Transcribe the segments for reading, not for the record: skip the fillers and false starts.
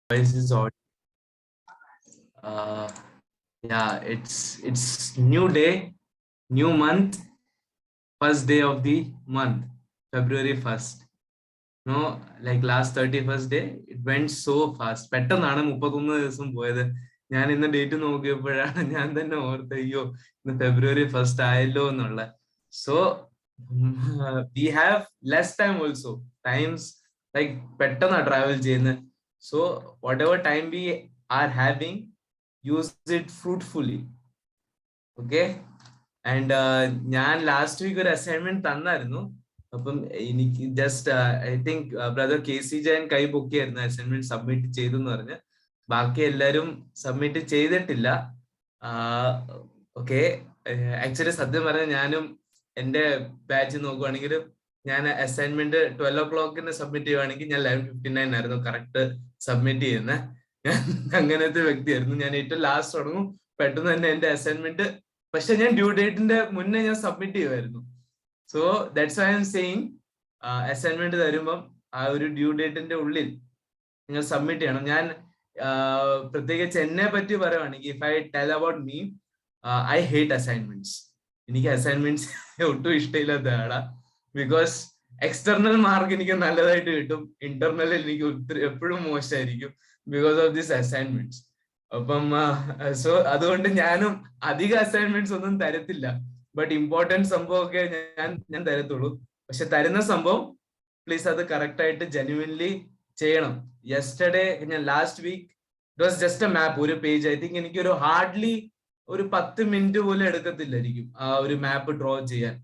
Voice is odd. Yeah, it's new day, new month, first day of the month, February 1st. No, like last 31st day, it went so fast. പെട്ടെന്നാണ് 31 ദിവസം പോയത്. ഞാൻ ഇന്ന് date നോക്കിയപ്പോഴാണ് ഞാൻ തന്നെ ഓർത്ത് അയ്യോ ഇന്ന് February 1st ആയല്ലോ എന്നുള്ള. So we have less time also. Times like പെട്ടെന്നാ travel ചെയ്യുന്നത്. So whatever time we are having, use it fruitfully. Okay. And ഞാൻ ലാസ്റ്റ് വീക്ക് ഒരു അസൈൻമെന്റ് തന്നായിരുന്നു. അപ്പം എനിക്ക് just I think brother KC Jayan കൈ പൊക്കിയായിരുന്നു അസൈൻമെന്റ് സബ്മിറ്റ് ചെയ്തു എന്ന് പറഞ്ഞ്. ബാക്കി എല്ലാരും സബ്മിറ്റ് ചെയ്തിട്ടില്ല. ഓക്കെ, ആക്ച്വലി സത്യം പറഞ്ഞാൽ ഞാനും എന്റെ ബാച്ച് നോക്കുവാണെങ്കിൽ ഞാൻ അസൈൻമെന്റ് 12 o'clock സബ്മിറ്റ് ചെയ്യുവാണെങ്കിൽ ഞാൻ 11:59 ആയിരുന്നു കറക്റ്റ് സബ്മിറ്റ് ചെയ്യുന്നത്. ഞാൻ അങ്ങനത്തെ വ്യക്തിയായിരുന്നു. ഞാൻ ഏറ്റവും ലാസ്റ്റ് തുടങ്ങും, പെട്ടെന്ന് തന്നെ എന്റെ അസൈൻമെന്റ്, പക്ഷെ ഞാൻ ഡ്യൂ ഡേറ്റിന്റെ മുന്നേ ഞാൻ സബ്മിറ്റ് ചെയ്യുമായിരുന്നു. So that's why I'm saying assignment തരുമ്പം ആ ഒരു ഡ്യൂ ഡേറ്റിന്റെ ഉള്ളിൽ നിങ്ങൾ സബ്മിറ്റ് ചെയ്യണം. ഞാൻ പ്രത്യേകിച്ച് എന്നെ പറ്റി പറയുവാണെങ്കിൽ, if I tell about me, I hate assignments. എനിക്ക് അസൈൻമെന്റ്സ് ഒട്ടും ഇഷ്ടമില്ലാത്ത ആളാ. ബിക്കോസ് എക്സ്റ്റർണൽ മാർക്ക് എനിക്ക് നല്ലതായിട്ട് കിട്ടും, ഇന്റർണൽ എനിക്ക് ഒത്തിരി എപ്പോഴും മോശമായിരിക്കും ബിക്കോസ് ഓഫ് ദിസ് അസൈൻമെന്റ്സ്. അപ്പം സോ അതുകൊണ്ട് ഞാനും അധിക അസൈൻമെന്റ്സ് ഒന്നും തരത്തില്ല. ബട്ട് ഇമ്പോർട്ടൻറ്റ് സംഭവമൊക്കെ ഞാൻ തരത്തുള്ളൂ. പക്ഷെ തരുന്ന സംഭവം പ്ലീസ് അത് കറക്റ്റ് ആയിട്ട് ജെന്യുവൻലി ചെയ്യണം. യെസ്റ്റർഡേ ഞാൻ last week it was just a map, ഒരു പേജ്. ഐ തിങ്ക് എനിക്ക് ഒരു ഹാർഡ്ലി ഒരു 10 മിനിറ്റ് പോലും എടുക്കത്തില്ലായിരിക്കും ആ ഒരു മാപ്പ് ഡ്രോ ചെയ്യാൻ.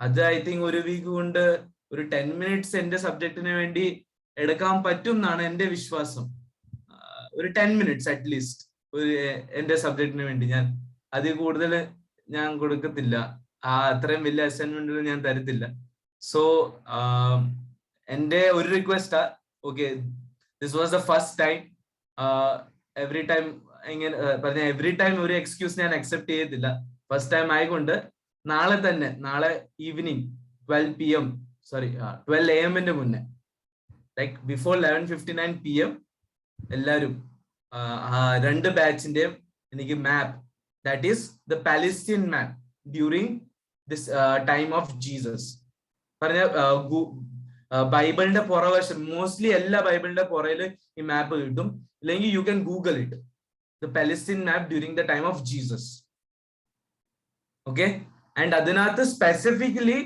അത് ഐ തിങ്ക് ഒരു വീക്ക് കൊണ്ട് ഒരു 10 മിനിറ്റ്സ് എന്റെ സബ്ജക്റ്റിന് വേണ്ടി എടുക്കാൻ പറ്റും എന്നാണ് എന്റെ വിശ്വാസം. ഒരു 10 മിനിറ്റ്സ് അറ്റ്ലീസ്റ്റ് ഒരു എന്റെ സബ്ജക്റ്റിന് വേണ്ടി. ഞാൻ അതിൽ കൂടുതൽ ഞാൻ കൊടുക്കത്തില്ല, അത്രയും വലിയ അസൈൻമെന്റുകൾ ഞാൻ തരത്തില്ല. സോ എന്റെ ഒരു റിക്വസ്റ്റാ, okay, this was the first time. Every time ഇങ്ങനെ പറഞ്ഞ എവറി ടൈം ഒരു എക്സ്ക്യൂസ് ഞാൻ അക്സെപ്റ്റ് ചെയ്യത്തില്ല. ഫസ്റ്റ് ടൈം ആയിക്കൊണ്ട് നാളെ തന്നെ, നാളെ ഈവനിങ് 12 PM, സോറി 12 AM മുന്നേ, ലൈക്ക് ബിഫോർ 11:59 PM എല്ലാവരും രണ്ട് ബാച്ചിന്റെയും എനിക്ക് map, that is the Palestine map during this time of Jesus പറഞ്ഞ ബൈബിളിന്റെ പുറവശം, മോസ്റ്റ്ലി എല്ലാ ബൈബിളിന്റെ പുറയില് ഈ മാപ്പ് കിട്ടും. ഇല്ലെങ്കിൽ you can Google it, the Palestine map during the time of Jesus. Okay, and അതിനകത്ത് സ്പെസിഫിക്കലി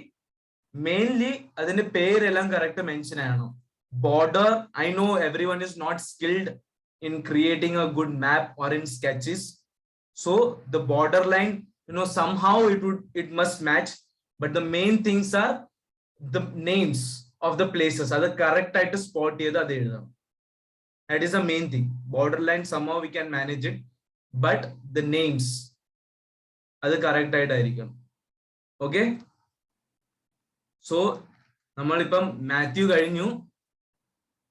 മെയിൻലി അതിന്റെ പേരെല്ലാം കറക്റ്റ് മെൻഷൻ ആണോ. Border, I know everyone is not skilled in creating a good map or in sketches, so the borderline, somehow it must match, but the main things are the names of the places, are the correct ആയിട്ട് spot ചെയ്ത് അത് എഴുതണം. That is the main thing. Borderline somehow we can manage it, but the names അത് correct ആയിട്ടായിരിക്കണം. Okay, so നമ്മളിപ്പം Matthew കഴിഞ്ഞു,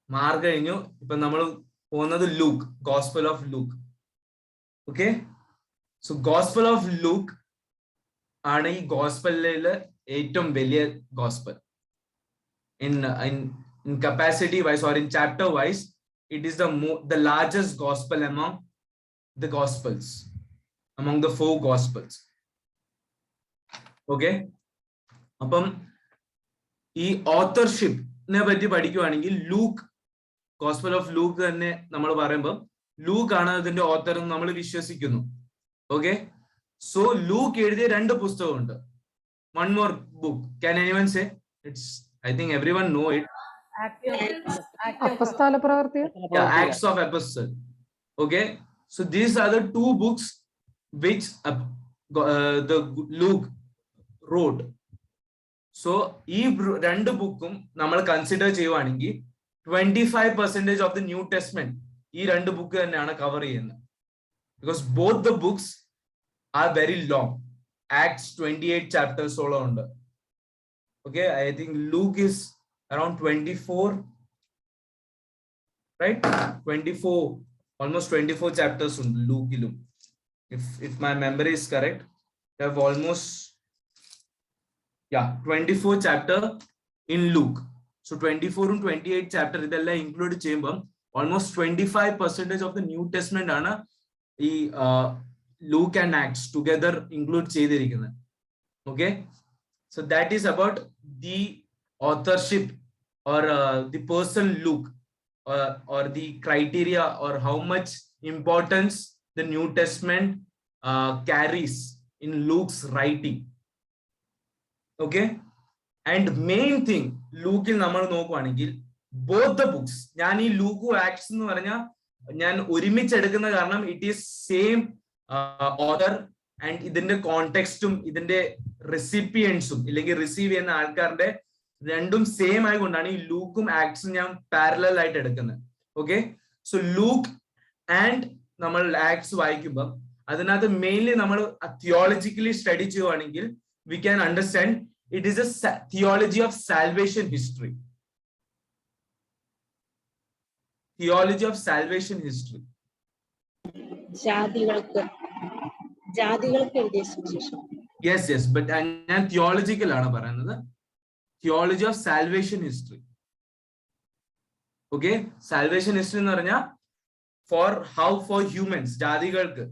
Mark കഴിഞ്ഞു, ഇപ്പൊ നമ്മൾ പോകുന്നത് Luke, gospel of Luke. Okay, so gospel of Luke ആണ് ഈ ഗോസ്പലിലെ ഏറ്റവും വലിയ gospel. in capacity wise or in chapter wise, it is the largest gospel among the gospels, among the 4 gospels. Okay, അപ്പം ഈ ഓത്തർഷിപ്പിനെ പറ്റി പഠിക്കുവാണെങ്കിൽ ലൂക്ക്, ഗോസ്പൽ ഓഫ് ലൂക്ക് തന്നെ നമ്മൾ പറയുമ്പോൾ ലൂക്ക് ആണ് അതിന്റെ ഓത്തർ എന്ന് നമ്മൾ വിശ്വസിക്കുന്നു. ഓക്കെ, സോ ലൂക്ക് എഴുതിയ 2 പുസ്തകമുണ്ട്. One more book, can anyone say? It's, I think everyone know it. Acts of Apostles. Okay, so these are the 2 books which the Luke wrote. So ഈ 2 ബുക്കും നമ്മൾ കൺസിഡർ ചെയ്യുവാണെങ്കിൽ 25% of the New Testament ഈ 2 book തന്നെയാണ് cover ചെയ്യുന്നത്. Because both the books are very long. Acts 28 chapters ഓളം ഉണ്ട്. Okay, I think Luke is around 24, right? 24, almost 24 chapters ഉണ്ട് ലൂക്കിലും. If my memory is correct, they have almost 24 chapter in Luke. So 24 and 28 chapter ഇതെല്ലാം include ചെയ്യുമ്പം Almost 25% of the New Testament ആണ് ഈ Luke and Acts together include ചെയ്തിരിക്കുന്നത്. Okay, so that is about the authorship or the person Luke, or the criteria or how much importance the New Testament carries in Luke's writing. Okay, and main thing Luke il നമ്മൾ നോക്കുവാണെങ്കിൽ both the books, ഞാൻ ഈ ലൂക്കും acts എന്ന് പറഞ്ഞാൽ ഞാൻ ഒരുമിച്ചെടുക്കുന്ന കാരണം it is same author and ഇതിന്റെ കോണ്ടെക്സ്റ്റും ഇതിന്റെ റെസിപ്പിയൻസും ഇല്ലെങ്കിൽ റിസീവ് ചെയ്യുന്ന ആൾക്കാരുടെ രണ്ടും സെയിം ആയതുകൊണ്ടാണ് ഈ ലൂക്കും ആക്ട്സും ഞാൻ പാരലൽ ആയിട്ട് എടുക്കുന്നത്. ഓക്കെ, സോ ലൂക്ക് ആൻഡ് നമ്മൾ ആക്ട്സ് വായിക്കുമ്പോൾ അതിനകത്ത് മെയിൻലി നമ്മൾ തിയോളജിക്കലി സ്റ്റഡി ചെയ്യുവാണെങ്കിൽ we can understand it is A theology of salvation history. Theology of salvation history. Yes, yes, but ഞാൻ theological ആണ് പറയുന്നത്. Theology of salvation history. Okay, salvation history എന്ന് പറഞ്ഞാൽ for humans, ജാതികൾക്ക്,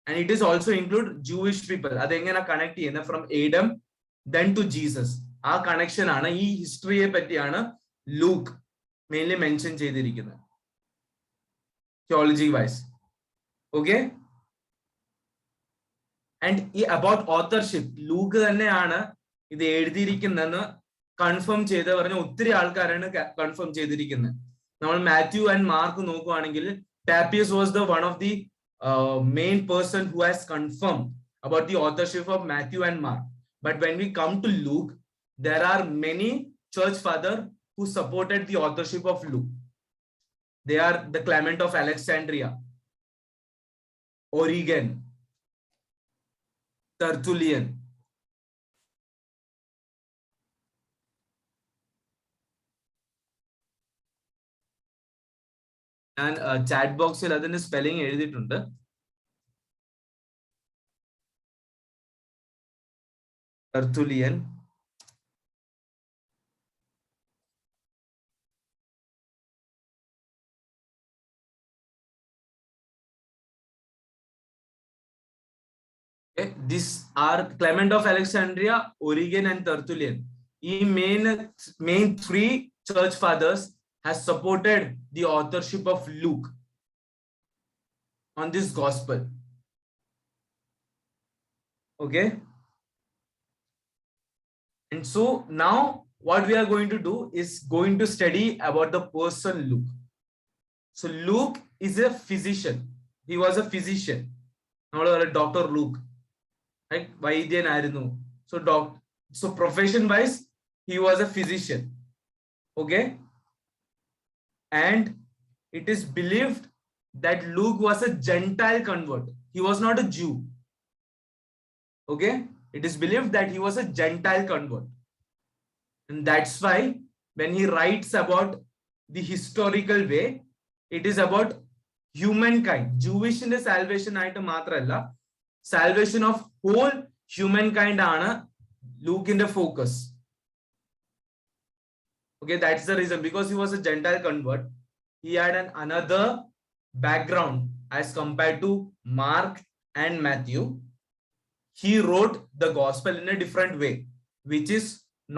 and it is also include Jewish people. അതെങ്ങനെ connect ചെയ്യുന്നത് from Adam then to Jesus. ആ connection ആണ് ഈ ഹിസ്റ്ററിയെ പറ്റിയാണ് ലൂക്ക് മെയിൻലി മെൻഷൻ ചെയ്തിരിക്കുന്നത് തിയോളജി വൈസ്. ഓക്കെ, ആൻഡ് ഈ അബൌട്ട് ഓത്തർഷിപ്പ് ലൂക്ക് തന്നെയാണ് ഇത് എഴുതിയിരിക്കുന്നതെന്ന് കൺഫേം ചെയ്ത് പറഞ്ഞ ഒത്തിരി ആൾക്കാരാണ് കൺഫേം ചെയ്തിരിക്കുന്നത്. നമ്മൾ മാത്യു ആൻഡ് മാർക്ക് നോക്കുവാണെങ്കിൽ Papias was the one of the main person who has confirm about the authorship of Matthew and Mark. But when we come to Luke there are many church fathers who supported the authorship of Luke. They are the Clement of Alexandria, Origen, Tertullian. And chat box il adinte spelling ezhudittunde. Tertullian, okay, these are Clement of Alexandria, Origen and Tertullian. Main three church fathers has supported the authorship of Luke on this gospel. Okay, and so now what we are going to do is going to study about the person Luke. So Luke is a physician. He was a physician. Dr. Luke, right? Vaidyan ആയിരുന്നു. So profession wise he was a physician. Okay, and it is believed that Luke was a Gentile convert. He was not a Jew. Okay, it is believed that he was a Gentile convert, and that's why when he writes about the historical way, it is about humankind. Jewish in the salvation ആയിട്ട് മാത്രമല്ല, salvation of whole humankind ആണ് Luke in the focus. Okay, that's the reason, because he was a Gentile convert. He had another background as compared to Mark and Matthew. He wrote the gospel in a different way, which is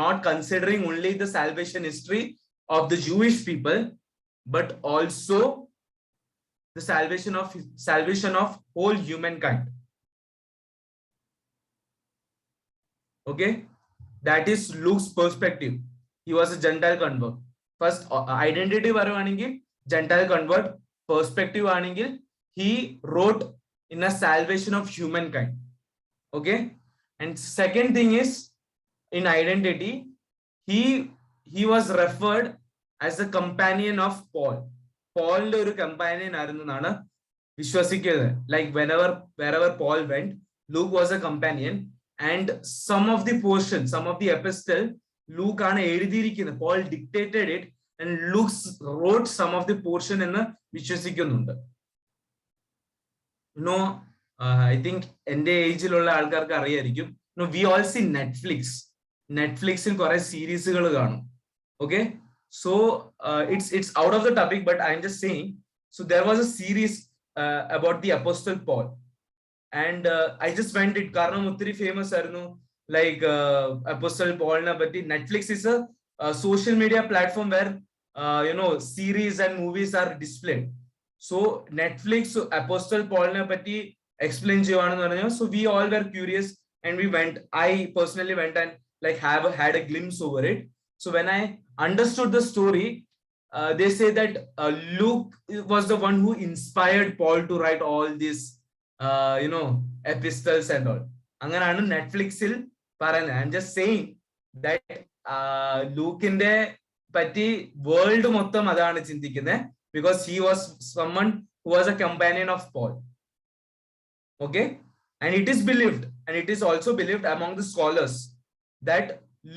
not considering only the salvation history of the Jewish people, but also the salvation of whole humankind. Okay, that is Luke's perspective. He was a Gentile convert. First identity varuvanengil Gentile convert, perspective anengil he wrote in a salvation of humankind. Okay, and second thing is in identity he was referred as the companion of Paul. Paul ഒരു companion ആയിരുന്നു എന്നാണ് വിശ്വസിക്കുന്നത്. Like wherever Paul went, Luke was a companion, and some of the portion, some of the epistle Luke ആണ് എഴുതിയിരിക്കുന്നത്. Paul dictated it and Luke wrote some of the portion എന്ന് വിശ്വസിക്കുന്നുണ്ട്. I think എൻ്റെ ഏജിലുള്ള ആൾക്കാർക്ക് അറിയായിരിക്കും. We all see Netflixൽ കുറെ സീരീസുകൾ കാണും. Okay, So it's out of the topic, but I'm just saying. So there was a series about the Apostle Paul, and I just went it. Karna Muttiri famous arnu, like Apostle Paul na batti. Netflix is a social media platform where series and movies are displayed. So Netflix Apostle Paul na batti explain cheyanu parnju. So we all were curious and we went. I personally went and like had a glimpse over it. So when I understood the story, they say that Luke was the one who inspired Paul to write all these epistles and all. അങ്ങനാണ് നെറ്റ്ഫ്ലിക്സിൽ പറയുന്നത്. I'm just saying that ലൂക്കിന്റെ പറ്റി world മൊത്തം അതാണ് ചിന്തിക്കുന്നത്, because he was someone who was a companion of Paul. Okay, and it is believed, and it is also believed among the scholars that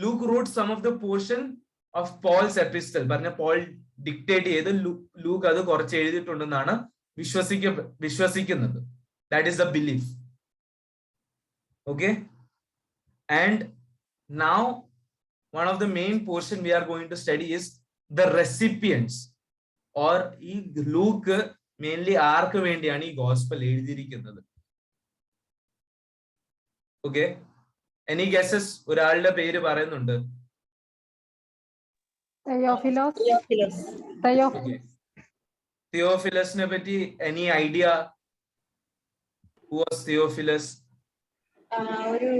Luke wrote some of the portion of Paul's epistle. പറഞ്ഞ Paul dictate ചെയ്ത് Luke അത് കുറച്ച് എഴുതിയിട്ടുണ്ടെന്നാണ് വിശ്വസിക്കുന്നത്. That is the belief. Okay, and now one of the main portion we are going to study is the recipients, or ഈ ലൂക്ക് mainly ആർക്ക് വേണ്ടിയാണ് ഈ ഗോസ്പൽ എഴുതിയിരിക്കുന്നത്. Okay, any guesses? ഒരാളുടെ പേര് പറയുന്നുണ്ട്. തിയോഫിലസിനെ പറ്റി any idea? Who was Theophilus? ഒരു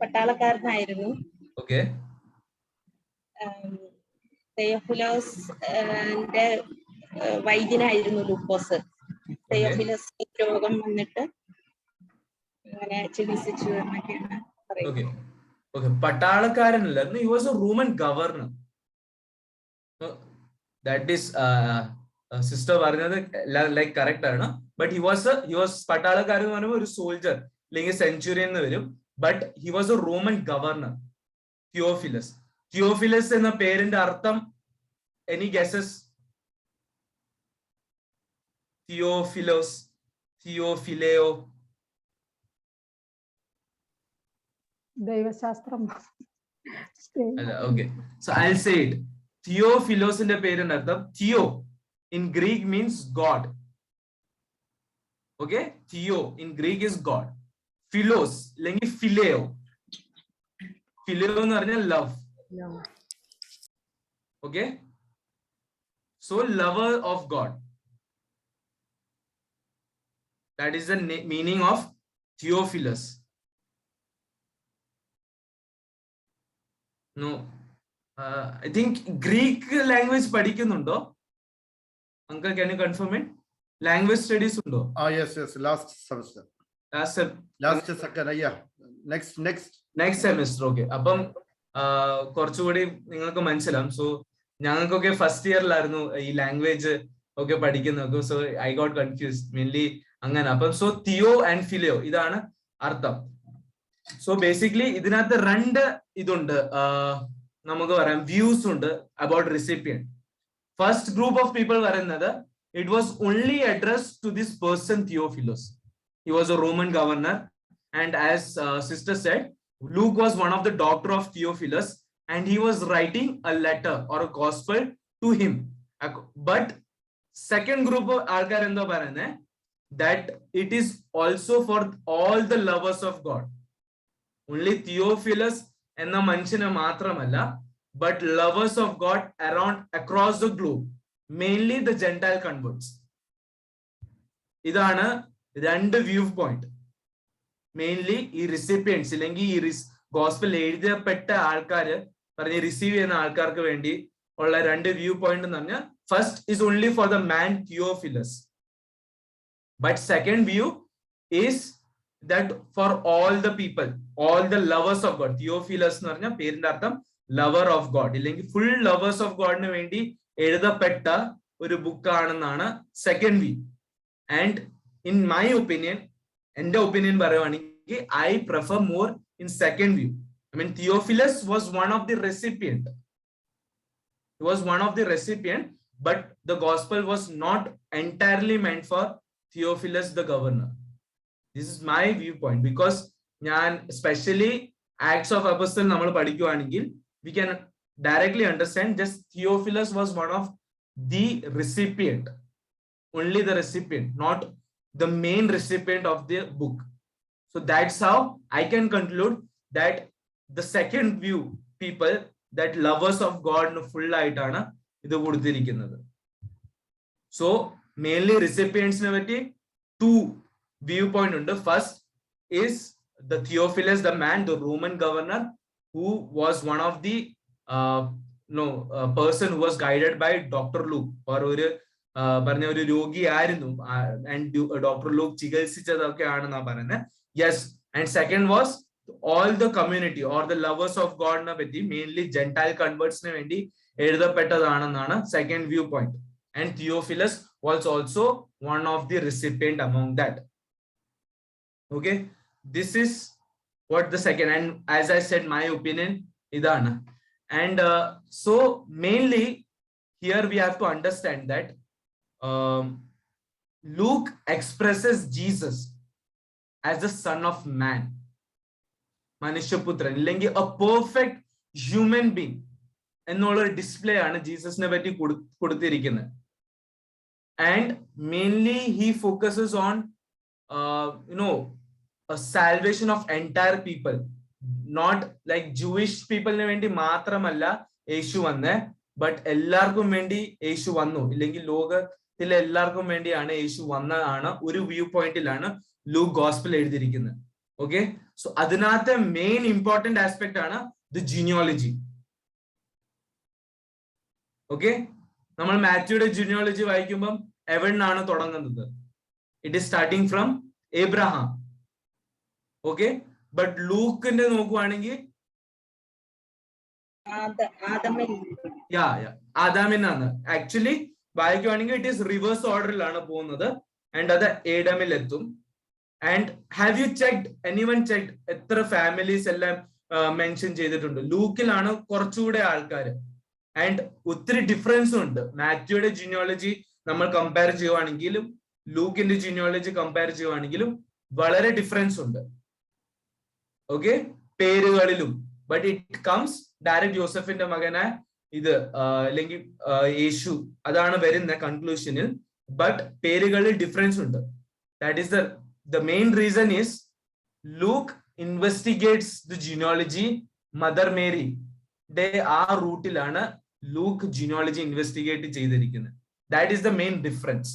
പട്ടാളക്കാരനായിരുന്നു. Okay. തെയോഫിലോസ് വൈദ്യനായിരുന്നു ലൂക്കോസ്. തെയോഫിലസ് രോഗം വന്നിട്ട് അങ്ങനെ ചികിത്സിച്ചു എന്നൊക്കെയാണ് പറയുന്നത്. പട്ടാളക്കാരനല്ലായിരുന്നു. He was a Roman governor. That is sister പറഞ്ഞത് ലൈക്ക് കറക്റ്റ് ആണ്. ബട്ട് ഹി വാസ് പട്ടാളക്കാരൻ എന്ന് പറയുമ്പോൾ ഒരു സോൾജർ അല്ലെങ്കിൽ സെഞ്ചുറിയൻ എന്ന് വരും. But he was a Roman governor. Theophilus. Theophilus എന്ന പേരിന്റെ അർത്ഥം എനി ഗെസസ്? തിയോഫിലോസ്, തിയോഫിലേയോ? ദൈവശാസ്ത്രം. Okay, so I'll say it. തിയോഫിലോസിന്റെ പേരിന്റെ അർത്ഥം theo in Greek means God. Okay, Theo in Greek is God. Philos lengi phileo. Phileo എന്ന് പറഞ്ഞാൽ love. Okay, so lover of God. That is the meaning of Theophilus. No, I think Greek language പഠിക്കുന്നുണ്ടോ? Uncle, can you confirm it? Language studies undo? Yes, last semester. Last second, yeah. Next semester. Okay. അപ്പം കുറച്ചുകൂടി നിങ്ങൾക്ക് മനസ്സിലാവും. So ഞങ്ങൾക്കൊക്കെ first ഇയറിലായിരുന്നു ഈ language ഒക്കെ പഠിക്കുന്നത്. So I got confused mainly അങ്ങനെ. അപ്പം സോ തിയോ ആൻഡ് ഫിലിയോ ഇതാണ് അർത്ഥം. സോ ബേസിക്കലി ഇതിനകത്ത് രണ്ട് ഇതുണ്ട്, നമുക്ക് പറയാം വ്യൂസ് ഉണ്ട് about recipient. First group of people were another. It was only addressed to this person Theophilus. He was a Roman governor, and as sister said, Luke was one of the doctor of Theophilus, and he was writing a letter or a gospel to him. But second group of alkar endo parane that it is also for all the lovers of God. Only Theophilus enna manchine matramalla, but lovers of God across the globe, mainly the Gentile converts. ഇതാണ് രണ്ട് view point. Mainly ഈ recipients അല്ലെങ്കിൽ ഈ gospel എഴുതപ്പെട്ട ആൾക്കാര് പറഞ്ഞ് receive ചെയ്യുന്ന ആൾക്കാർക്ക് വേണ്ടി ഉള്ള രണ്ട് വ്യൂ പോയിന്റ് എന്ന് പറഞ്ഞാൽ first is only for the man Theophilus, but second view is that for all the people, all the lovers of God. Theophilus എന്ന് പറഞ്ഞാൽ പേരിന്റെ അർത്ഥം ലവർ ഓഫ് ഗോഡ്, ഇല്ലെങ്കിൽ ഫുൾ ലവേഴ്സ് ഓഫ് ഗോഡിന് വേണ്ടി എഴുതപ്പെട്ട ഒരു ബുക്ക് ആണെന്നാണ് second view. And in my opinion, എന്റെ ഒപ്പീനിയൻ പറയുവാണെങ്കിൽ I prefer more in second view. I mean, Theophilus was one of the recipient. He was one of the recipient, but the gospel was not entirely meant for Theophilus the governor. This is my viewpoint, because ഞാൻ especially Acts of Apostle നമ്മൾ പഠിക്കുവാണെങ്കിൽ we can directly understand, just Theophilus was one of the recipient, only the recipient, not the main recipient of the book. So that's how I can conclude that the second view people, that lovers of God full ആയിട്ടാണ് ഇത് കൊടുത്തിരിക്കുന്നത്. So mainly recipients ne patti two viewpoint undu. First is the Theophilus, the man, the Roman governor, who was one of the person who was guided by Dr. Luke, or പറഞ്ഞ ഒരു രോഗിയായിരുന്നു, and Dr. Luke ചികിത്സിച്ചതൊക്കെ ആണെന്നാ പറയുന്നത്. Yes, and second was all the community or the lovers of God നെ പറ്റി, mainly Gentile converts ന് വേണ്ടി എഴുതപ്പെട്ടതാണെന്നാണ് second viewpoint. And Theophilus was also one of the recipient among that. Okay, this is what the second, and as I said, my opinion idana. And so mainly here we have to understand that Luke expresses Jesus as the son of man, Manushyaputran, illengi a perfect human being ennolla display aanu Jesus ne patti koduttirikkunnu. And mainly he focuses on a salvation of entire people, not like Jewish people ne vendi matramalla യേശു വന്നേ, but എല്ലാവർക്കും വേണ്ടി യേശു വന്നു, ഇല്ലെങ്കിൽ ലോകത്തിലെ എല്ലാവർക്കും വേണ്ടിയാണ് യേശു വന്നതാണ് ഒരു വ്യൂ പോയിന്റിലാണ് ലൂക്ക് ഗോസ്പൽ എഴുതിയിരിക്കുന്നത്. ഓക്കെ, സോ അതിനകത്തെ മെയിൻ ഇമ്പോർട്ടന്റ് ആസ്പെക്ട് ആണ് ദി ജീനിയോളജി. ഓക്കെ, നമ്മൾ മാത്യുയുടെ ജീനിയോളജി വായിക്കുമ്പോൾ എവിടുന്നാണ് തുടങ്ങുന്നത്? It is starting from Abraham. Okay, but ലൂക്കിന്റെ നോക്കുവാണെങ്കിൽ ആദാമിനാണ്. ആക്ച്വലി വായിക്കുവാണെങ്കിൽ ഇറ്റ് ഈസ് റിവേഴ്സ് ഓർഡറിലാണ് പോകുന്നത്, ആൻഡ് അത് ഏഡമിൽ എത്തും. And have you checked, anyone checked എത്ര ഫാമിലീസ് എല്ലാം മെൻഷൻ ചെയ്തിട്ടുണ്ട്? ലൂക്കിലാണ് കുറച്ചുകൂടെ ആൾക്കാർ, ആൻഡ് ഒത്തിരി ഡിഫറൻസും ഉണ്ട്. മാത്യുയുടെ ജീനിയോളജി നമ്മൾ കമ്പയർ ചെയ്യുവാണെങ്കിലും ലൂക്കിന്റെ ജീനിയോളജി കമ്പയർ ചെയ്യുവാണെങ്കിലും വളരെ ഡിഫറൻസ് ഉണ്ട്. ഓക്കെ, പേരുകളിലും. ബട്ട് ഇറ്റ് കംസ് ഡയറക്റ്റ് ജോസഫിന്റെ മകനായ ഇത് അല്ലെങ്കിൽ യേശു, അതാണ് വരുന്ന കൺക്ലൂഷനിൽ. ബട്ട് പേരുകളിൽ ഡിഫറൻസ് ഉണ്ട്. That is the main reason is Luke investigates the genealogy. Mother Mary de ആ റൂട്ടിലാണ് ലൂക്ക് ജീനിയോളജി ഇൻവെസ്റ്റിഗേറ്റ് ചെയ്തിരിക്കുന്നത്. That is the main difference.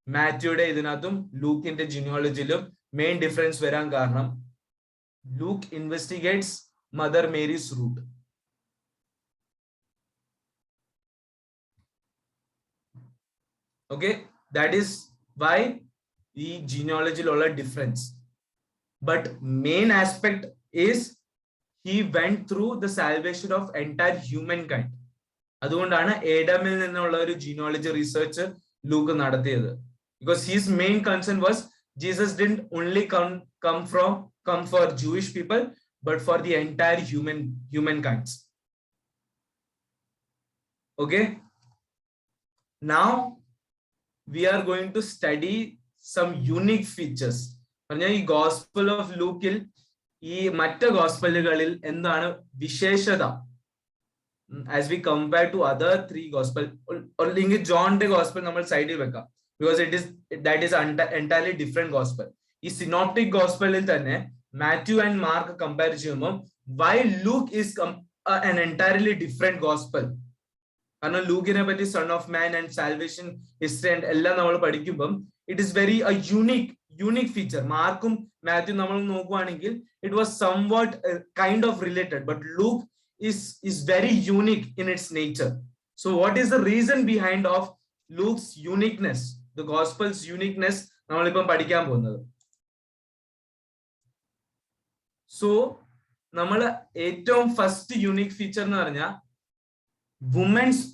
മാത്യുയുടെ ഇതിനകത്തും ലൂക്കിന്റെ ജീനിയോളജിയിലും മെയിൻ ഡിഫറൻസ് വരാൻ കാരണം Luke investigates Mother Mary's root. Okay, that is why ഈ genealogy difference. But main aspect is he went through the salvation of entire humankind. അതുകൊണ്ടാണ് ഏഡമിൽ നിന്നുള്ള ഒരു genealogy research ലൂക്ക് നടത്തിയത്. Because his main concern was Jesus didn't only come for Jewish people, but for the entire humankind. Okay, now we are going to study some unique features. പറഞ്ഞാൽ ഈ gospel of ലൂക്കിൽ ഈ മറ്റ് ഗോസ്പലുകളിൽ എന്താണ് വിശേഷത as we compare to other 3 gospel, അല്ലെങ്കിൽ ജോണിന്റെ gospel നമ്മൾ സൈഡിൽ വെക്കാം, because that is entirely different gospel. ഈ സിനോപ്റ്റിക് ഗോസ്പലിൽ തന്നെ മാത്യു ആൻഡ് മാർക്ക് കമ്പയർ ചെയ്യുമ്പോൾ why Luke is an entirely different gospel? കാരണം ലൂക്കിനെ പറ്റി son of man and salvation history and എല്ലാം നമ്മൾ പഠിക്കുമ്പം it is very unique feature. മാർക്കും മാത്യു നമ്മൾ നോക്കുവാണെങ്കിൽ it was somewhat kind of related, but Luke is very unique in its nature. So what is the reason behind of Luke's uniqueness, the gospel's uniqueness? നമ്മളിപ്പം പഠിക്കാൻ പോകുന്നത്. So നമ്മൾ ഏറ്റവും first unique feature എന്ന് പറഞ്ഞാൽ women's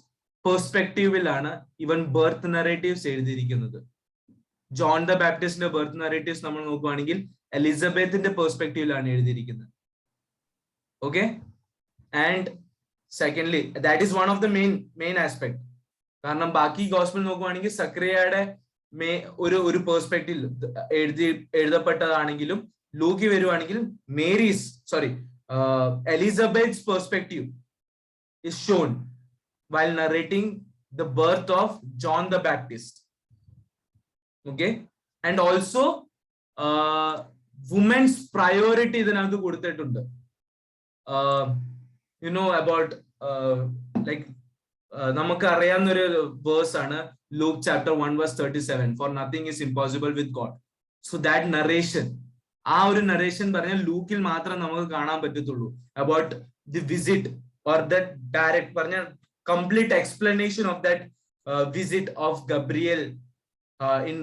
പെർസ്പെക്റ്റീവിലാണ് ഇവൻ birth narratives എഴുതിയിരിക്കുന്നത്. John ദ ബാപ്റ്റിസ്റ്റിന്റെ ബർത്ത് നറേറ്റീവ്സ് നമ്മൾ നോക്കുവാണെങ്കിൽ എലിസബത്തിന്റെ പെർസ്പെക്റ്റീവിലാണ് എഴുതിയിരിക്കുന്നത്. Okay, and secondly that is one of the main aspect. കാരണം ബാക്കി ഗോസ്പൽ നോക്കുവാണെങ്കിൽ സക്രിയയുടെ ഒരു പെർസ്പെക്റ്റീവ് എഴുതപ്പെട്ടതാണെങ്കിലും ലൂക്കി വരുവാണെങ്കിൽ എലിസബത്ത്സ് perspective is shown while narrating the birth of John the Baptist. Okay, and also women's priority ഇതിനകത്ത് കൊടുത്തിട്ടുണ്ട്. You know about like നമുക്ക് അറിയാവുന്ന ഒരു വേഴ്സ് ആണ് Luke chapter 1 verse 37, for nothing is impossible with God. So that narration, ആ ഒരു narration പറഞ്ഞാൽ ലൂക്കിൽ മാത്രം നമുക്ക് കാണാൻ പറ്റത്തുള്ളൂ about the visit or that direct പറഞ്ഞ complete explanation of that visit of Gabriel in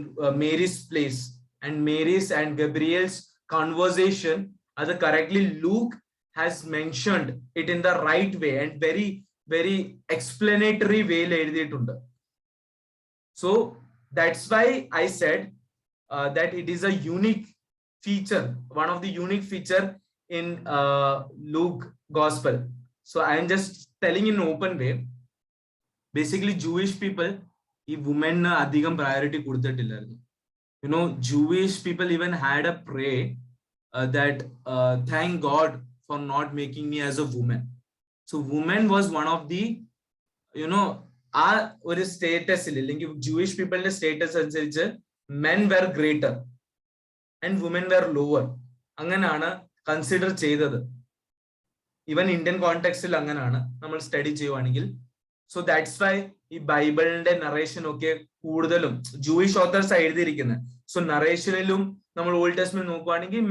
Mary's place and Mary's and Gabriel's conversation. As correctly Luke has mentioned it in the right way and very explanatory way എഴുതിയിട്ടുണ്ട്. So that's why I said that it is a unique feature, one of the unique feature in Luke gospel. So I am just telling in open way. Basically Jewish people ഈ women അധികം priority കൊടുത്തിട്ടില്ലായിരുന്നു. You know, Jewish people even had a pray that thank God for not making me as a woman. So woman was one of the, you know, ആ ഒരു സ്റ്റേറ്റസിൽ അല്ലെങ്കിൽ Jewish പീപ്പിളിന്റെ status അനുസരിച്ച് men were greater and women were lower. അങ്ങനെയാണ് consider ചെയ്തത്. Even Indian കോണ്ടെക്സ്റ്റിൽ അങ്ങനെയാണ് നമ്മൾ study ചെയ്യുവാണെങ്കിൽ. So that's Y ഈ ബൈബിളിന്റെ നറേഷൻ ഒക്കെ കൂടുതലും ജൂയിഷ് ഓതേഴ്സ് എഴുതിയിരിക്കുന്നത്. സോ നറേഷനിലും നമ്മൾ ഓൾഡ് ടെസ്റ്റ്മെന്റ് നോക്കുവാണെങ്കിൽ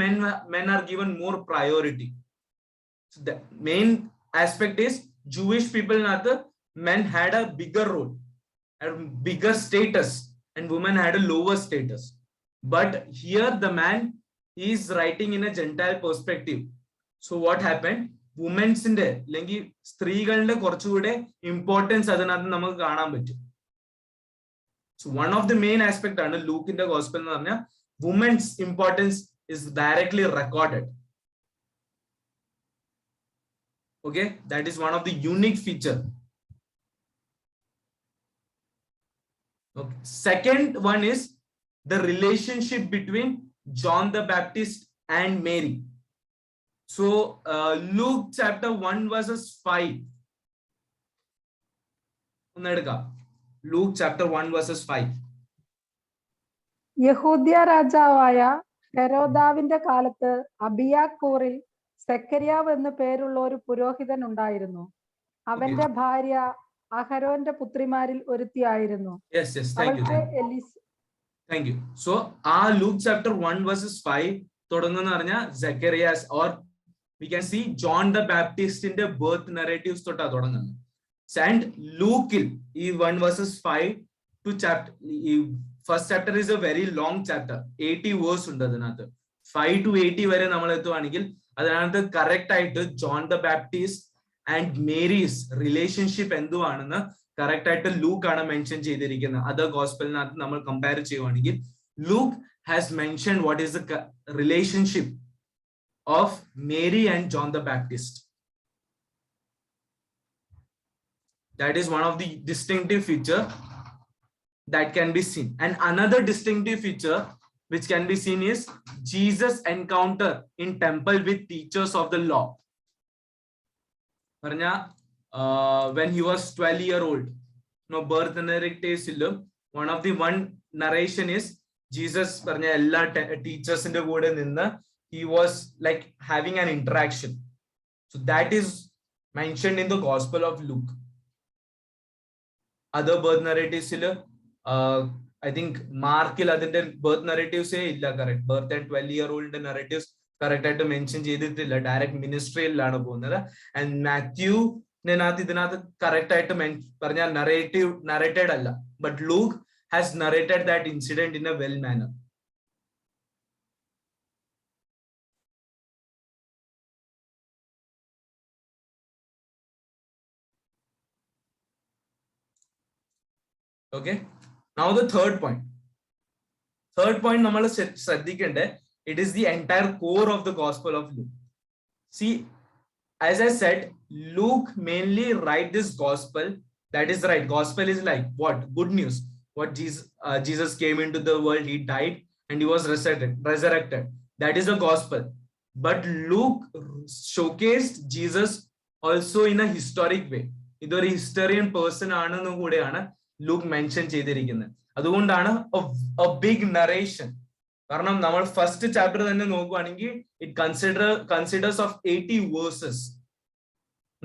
men are given more priority. So the main aspect is Jewish people nathu men had a bigger role, a bigger status, and women had a lower status. But here the man is writing in a Gentile perspective. So what happened? Women's inde lengi സ്ത്രീകളുടെ കുറച്ചുകൂടെ importance അതിനകത്ത് നമുക്ക് കാണാൻ പറ്റും. So one of the main aspect ആണ് ലൂക്കിന്റെ gospel എന്ന് പറഞ്ഞാൽ women's importance is directly recorded. Okay, that is one of the unique feature. Okay. Second one is the relationship between John the Baptist and Mary. So Luke chapter 1 verses 5. Luke chapter 1 verses 5. യഹൂദ്യ രാജാവായ ഹെരോദാവിന്റെ കാലത്ത് അബിയാക്കൂറിൽ സെക്കരിയാവ് എന്നു പേരുള്ള ഒരു പുരോഹിതൻ ഉണ്ടായിരുന്നു. അവന്റെ ഭാര്യ അഹരോന്റെ പുത്രിമാരിൽ ഒരുത്തിയായിരുന്നു. Thank you. So Luke chapter 1 verses 5 തുടങ്ങുന്ന പറഞ്ഞാൽ Zechariah, or we can see John the Baptist in the birth narratives തൊട്ടാ തുടങ്ങുന്നത്. And Luke ഈ 1 verses 5 to chapter first chapter is a very long chapter, 80 verse ഉണ്ട് അതിനകത്ത്. 5 to 80 വരെ നമ്മൾ എത്തുവാണെങ്കിൽ അതിനകത്ത് കറക്റ്റ് ആയിട്ട് John the Baptist and Mary's relationship എന്തുവാണെന്ന് കറക്റ്റ് ആയിട്ട് ലൂക്ക് ആണ് മെൻഷൻ ചെയ്തിരിക്കുന്നത്. അതർ ഗോസ്പലിനകത്ത് നമ്മൾ കമ്പയർ ചെയ്യുവാണെങ്കിൽ Luke has mention what is the relationship of Mary and John the Baptist. That is one of the distinctive feature that can be seen. And another distinctive feature which can be seen is Jesus' encounter in temple with teachers of the law. When he was 12-year-old, no birth narratives, one of the one narration is Jesus ella teachers in the word and he was like having an interaction. So that is mentioned in the Gospel of Luke. Other birth narratives I think Markil adinte birth narratives illa correct. Birth and 12-year-old narratives correct ആയിട്ട് mention ചെയ്തിട്ടില്ല. Direct മിനിസ്ട്രിയിലാണ് പോകുന്നത്. And Matthew ഇതിനകത്ത് correct ആയിട്ട് പറഞ്ഞാൽ narrated അല്ല. But Luke has narrated that incident in a well manner. Okay, now the third point നമ്മൾ ശ്രദ്ധിക്കേണ്ടത്, it is the entire core of the Gospel of Luke. See, as I said, Luke mainly write this gospel. That is right. Gospel is like what? Good news. What Jesus came into the world, he died and he was resurrected. That is the gospel. But Luke showcased Jesus also in a historic way. ഇതൊരു ഹിസ്റ്ററിയൻ person ആണെന്നും കൂടെയാണ് Luke mention ചെയ്തിരിക്കുന്നത്. അതുകൊണ്ടാണ് a big narration. കാരണം നമ്മൾ first chapter തന്നെ നോക്കുവാണെങ്കിൽ it considers of 80 verses.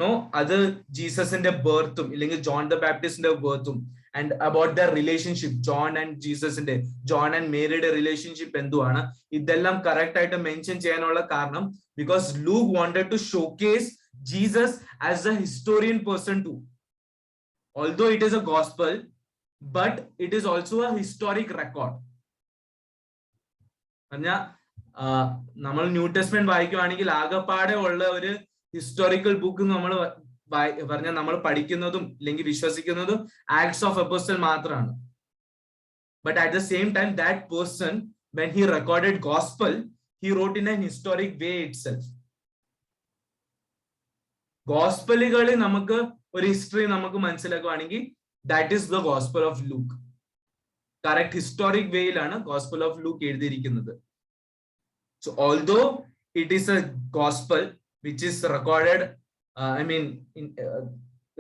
No, അത് ജീസസിന്റെ ബർത്തും ഇല്ലെങ്കിൽ ജോൺ ദ ബാപ്റ്റിസ്റ്റിന്റെ ബർത്തും and about the relationship John and മേരിയുടെ റിലേഷൻഷിപ്പ് എന്തുവാണ്, ഇതെല്ലാം കറക്റ്റ് ആയിട്ട് മെൻഷൻ ചെയ്യാനുള്ള കാരണം because Luke wanted to showcase Jesus as a historian person too. Although it is a gospel, but it is also a historic record. നമ്മൾ new testament വായിക്കുവാണെങ്കിൽ ആകെപ്പാടെ ഉള്ള ഒരു ഹിസ്റ്റോറിക്കൽ ബുക്ക് നമ്മൾ പഠിക്കുന്നതും അല്ലെങ്കിൽ വിശ്വസിക്കുന്നതും ആക്ട്സ് ഓഫ് അപ്പോസ്റ്റൽ മാത്രമാണ്. But at the same time that person when he recorded gospel, he wrote in an historic way itself. ഗോസ്പലുകളിൽ നമുക്ക് ഒരു ഹിസ്റ്ററി നമുക്ക് മനസ്സിലാക്കുകയാണെങ്കിൽ that is the gospel of Luke. Correct historic വേയിലാണ് ഗോസ്പൽ ഓഫ് ലൂക്ക് എഴുതിയിരിക്കുന്നത്. So although it is a gospel which is recorded,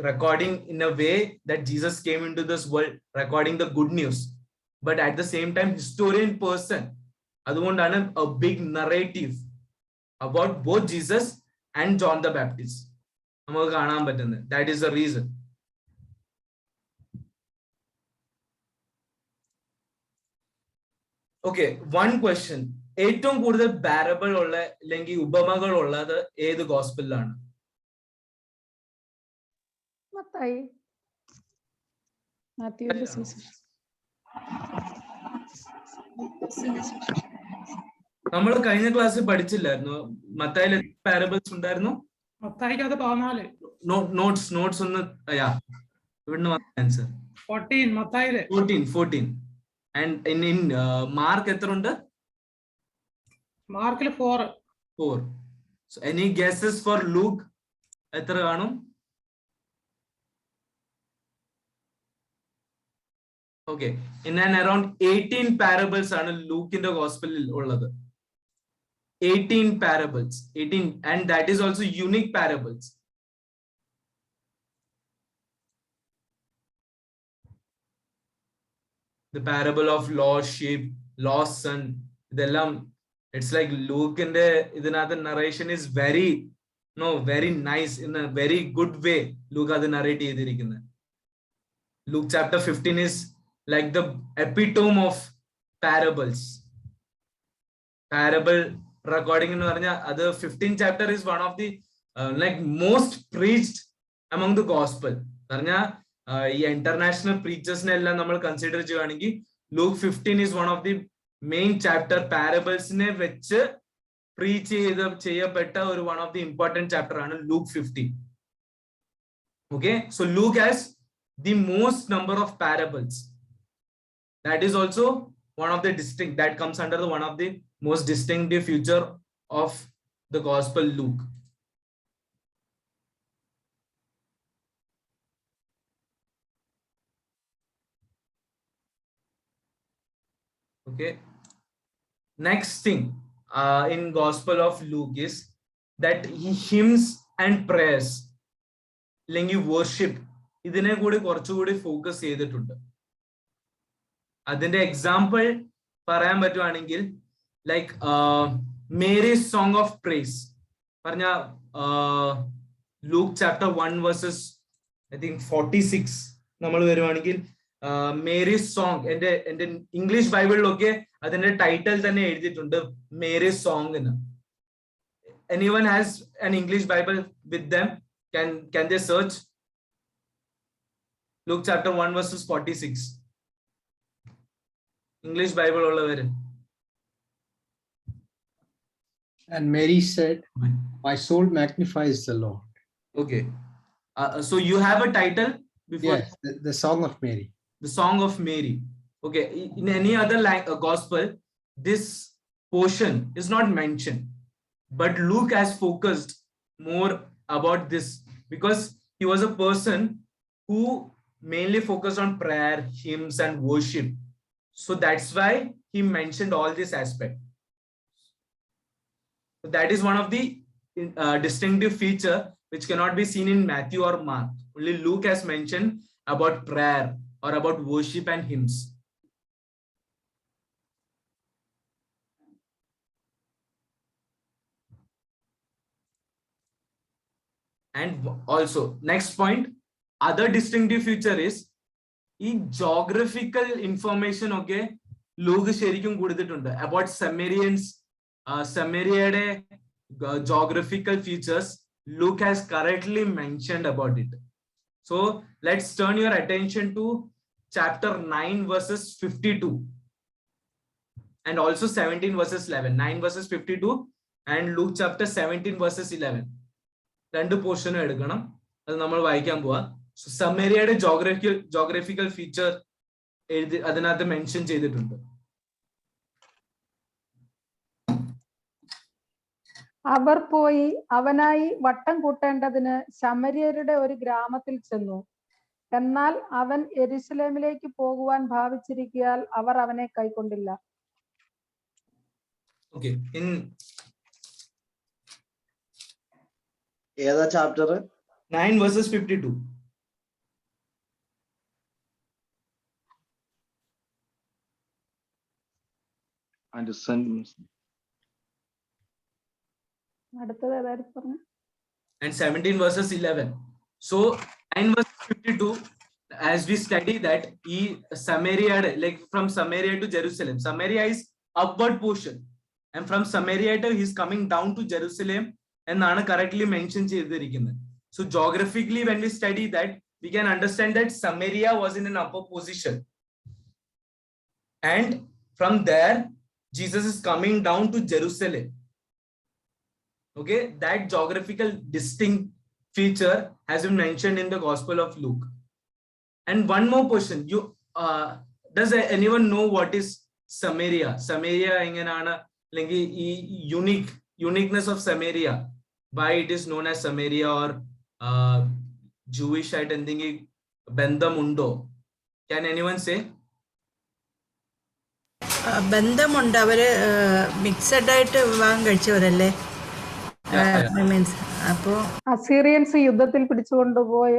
recording in a way that Jesus came into this world, recording the good news, but at the same time historian person. അതുകൊണ്ടാണ് a big narrative about both Jesus and John the Baptist നമുക്ക് കാണാൻ പറ്റുന്നത്. That is the reason. Okay, one question. ഏറ്റവും കൂടുതൽ parable ഉള്ള അല്ലെങ്കിൽ ഉപമകൾ ഉള്ളത് ഏത് ഗോസ്പലിലാണ്? നമ്മൾ കഴിഞ്ഞ ക്ലാസ്സിൽ പഠിച്ചില്ലായിരുന്നു മത്തായിയിൽ എത്ര പാരബിൾസ് ഉണ്ടായിരുന്നു? നോട്ട്സ് ഒന്ന് ഇവിടുന്ന് ആൻസർ 14. ആൻഡ് ഇൻ മാർക്ക് എത്ര ഉണ്ട്? മാർക്കിൽ 4. So any guesses for Luke? എത്ര കാണും? Okay, in and around 18 parables ആണ് ലൂക്കിന്റെ ഗോസ്പലിൽ ഉള്ളത്. 18 parables, 18, and that is also unique parables. The parable of lost sheep, lost son, ഇതെല്ലാം it's like Luke in the idinathu narration is very nice, in a very good way Luke adu narrate ചെയ്തിരിക്കുന്നു. Luke chapter 15 is like the epitome of parables. Parable recording എന്ന് പറഞ്ഞാൽ അത് 15th chapter is one of the like most preached among the gospel. പറഞ്ഞാൽ ഈ international പ്രീച്ചേഴ്സിനെ എല്ലാം നമ്മൾ consider ചെയ്യുകയാണെങ്കിൽ Luke 15 is one of the main chapter. പാരബിൾസിനെ വെച്ച് പ്രീച്ച് ചെയ്യപ്പെട്ട ഒരു one of the important chapter ആണ് Luke 15. Okay, so Luke has the most number of parables. That is also one of the distinct, that comes under the one of the most distinctive feature of the gospel Luke. Okay, next thing in gospel of Luke is that hymns and prayers അല്ലെങ്കിൽ worship ഇതിനെ കൂടി കുറച്ചുകൂടി focus ചെയ്തിട്ടുണ്ട്. അതിന്റെ example പറയാൻ പറ്റുവാണെങ്കിൽ like Mary's song of praise പറഞ്ഞ Luke chapter 1 verses I think 46 നമ്മൾ വരുവാണെങ്കിൽ മേരീസ് സോങ്, എന്റെ ഇംഗ്ലീഷ് ബൈബിളിലൊക്കെ അതിന്റെ ടൈറ്റിൽ തന്നെ എഴുതിയിട്ടുണ്ട് മേരീസ് സോങ് എന്ന്. Anyone has an English Bible with them? Can they search Luke chapter 1 verses 46? English Bible ullavaru. And Mary said, "My soul magnifies the Lord." Okay, so you have a title before? Yes, the Song of Mary. The Song of Mary. Okay, in any other gospel this portion is not mentioned, but Luke has focused more about this because he was a person who mainly focused on prayer, hymns and worship. So that's why he mentioned all this aspect. So that is one of the distinctive feature which cannot be seen in Matthew or Mark. only Luke has mentioned about prayer or about worship and hymns. And also, next point, other distinctive feature is geographical information, okay, Luke sherikum kodutittundu about Samaritans, Samaria geographical features. Luke has correctly mentioned about it. So let's turn your attention to chapter 9 verses 52 and also 17 verses 11. 9 verses 52 and Luke chapter 17 verses 11. രണ്ട് portion എടുക്കണം, അത് നമ്മൾ വായിക്കാൻ പോവാ. സമേരിയയുടെ geographical feature അതിനകത്ത് mention ചെയ്തിട്ടുണ്ട്. അവർ പോയി അവനായി വട്ടം കൂട്ടേണ്ടതിന് ശമര്യരുടെ ഒരു ഗ്രാമത്തിൽ ചെന്നു. എന്നാൽ അവൻ യെരുശലേമിലേക്ക് പോകുവാൻ ഭാവിച്ചിരിക്കയാൽ അവർ അവനെ കൈക്കൊണ്ടില്ല. Okay, in ഏതാ ചാപ്റ്റർ? 9 verses 52. അടുത്തത് ഏതായിരുന്നു പറഞ്ഞു? And 17 verses 11. So 9 verses 52, as we study that Samaria, like from Samaria to Jerusalem, Samaria is upward portion, and from Samaria he is coming down to Jerusalem, and correctly mentioned cheyidirikunnu. So geographically, when we study that, we can understand that Samaria was in an upper position, and from there Jesus is coming down to Jerusalem. Okay, that geographical distinct feature has been mentioned in the Gospel of Luke. And one more question, does anyone know what is Samaria? Samaria enganana like uniqueness of Samaria, why it is known as Samaria, or Jewish at ending bendhamundo? Can anyone say? ബന്ധമുണ്ട്, അവര് mixed ആയിട്ട് വിവാഹം കഴിച്ചവരല്ലേ? Means അപ്പോ Assyrians യുദ്ധത്തിൽ പിടിച്ചുകൊണ്ടുപോയ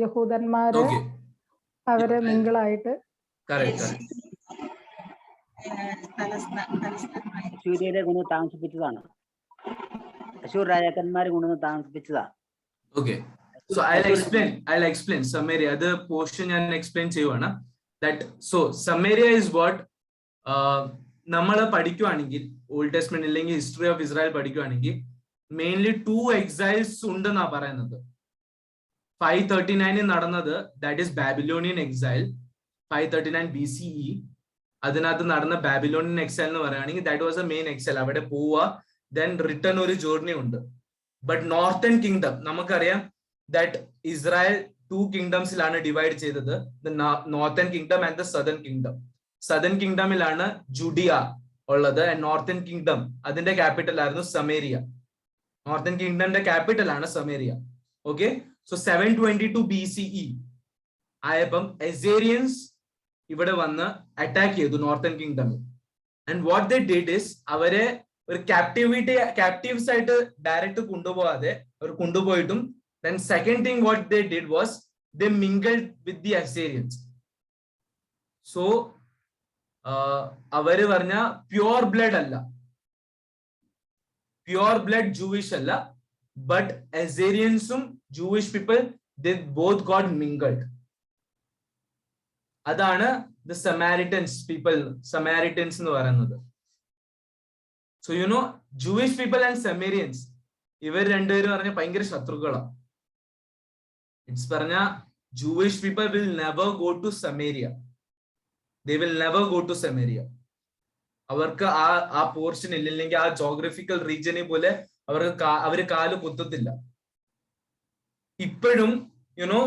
യഹൂദന്മാര് അവര് മിങ്കിളായിട്ട് അശൂര്യരെ കൊണ്ട് താമസിപ്പിച്ചതാണ്. അശൂർ രാജാക്കന്മാരെ കൊണ്ടുവന്ന് താമസിപ്പിച്ചതാ. Okay, so I'll explain Samaria. The portion I explain cheyuvana that so Samaria is what നമ്മൾ പഠിക്കുവാണെങ്കിൽ ഓൾഡ് ടെസ്റ്റ്മെന്റ് അല്ലെങ്കിൽ ഹിസ്റ്ററി ഓഫ് ഇസ്രായേൽ പഠിക്കുവാണെങ്കിൽ മെയിൻലി 2 എക്സൈൽസ് ഉണ്ടെന്നാ പറയുന്നത്. 539 നടന്നത്, that is Babylonian exile, 539 BCE. അതിനകത്ത് നടന്ന ബാബിലോണിയൻ എക്സൈൽ എന്ന് പറയുകയാണെങ്കിൽ that was a main exile. അവിടെ പോവുക, ദെൻ റിട്ടേൺ ഒരു ജേർണി ഉണ്ട്. ബട്ട് നോർത്തേൺ കിങ്ഡം നമുക്കറിയാം ദാറ്റ് ഇസ്രായേൽ 2 കിങ്ഡംസിലാണ് ഡിവൈഡ് ചെയ്തത്, the northern kingdom and the southern kingdom. Southern കിങ്ഡമിലാണ് ജുഡിയ ഉള്ളത്, ആൻഡ് നോർത്തേൺ കിങ്ഡം അതിന്റെ ക്യാപിറ്റൽ ആയിരുന്നു സമേരിയ. നോർത്തേൺ കിങ്ഡമിന്റെ ക്യാപിറ്റൽ ആണ് സമേരിയ. ഓക്കെ, സോ 722 BCE ആയപ്പം അസേരിയൻസ് ഇവിടെ വന്ന് അറ്റാക്ക് ചെയ്തു നോർത്തേൺ കിങ്ഡമിൽ. And what they did is, അവരെ ഒരു ക്യാപ്റ്റീവ്സ് ആയിട്ട് ഡയറക്റ്റ് കൊണ്ടുപോകാതെ അവർ കൊണ്ടുപോയിട്ടും then second thing what they did was they mingled with the Assyrians. So അവര് പറഞ്ഞ പ്യൂർ ബ്ലഡ് അല്ല, പ്യൂർ ബ്ലഡ് ജൂയിഷ് അല്ല, ബട്ട് അസേരിയൻസും Jewish people they both got mingled. അതാണ് the Samaritans people, Samaritans എന്ന് പറയുന്നത്. So you know Jewish people and Samaritans ഇവർ രണ്ടുപേരും പറഞ്ഞ ഭയങ്കര ശത്രുക്കളാണ്. ഇറ്റ്സ് പറഞ്ഞ Jewish people will never go to Samaria. They will never go to Samaria. അവർക്ക് ആ പോർഷൻ ഇല്ലെങ്കിൽ ആ ജോഗ്രഫിക്കൽ റീജിയനെ പോലെ അവര് കാല് കുത്തത്തില്ല ഇപ്പോഴും. You know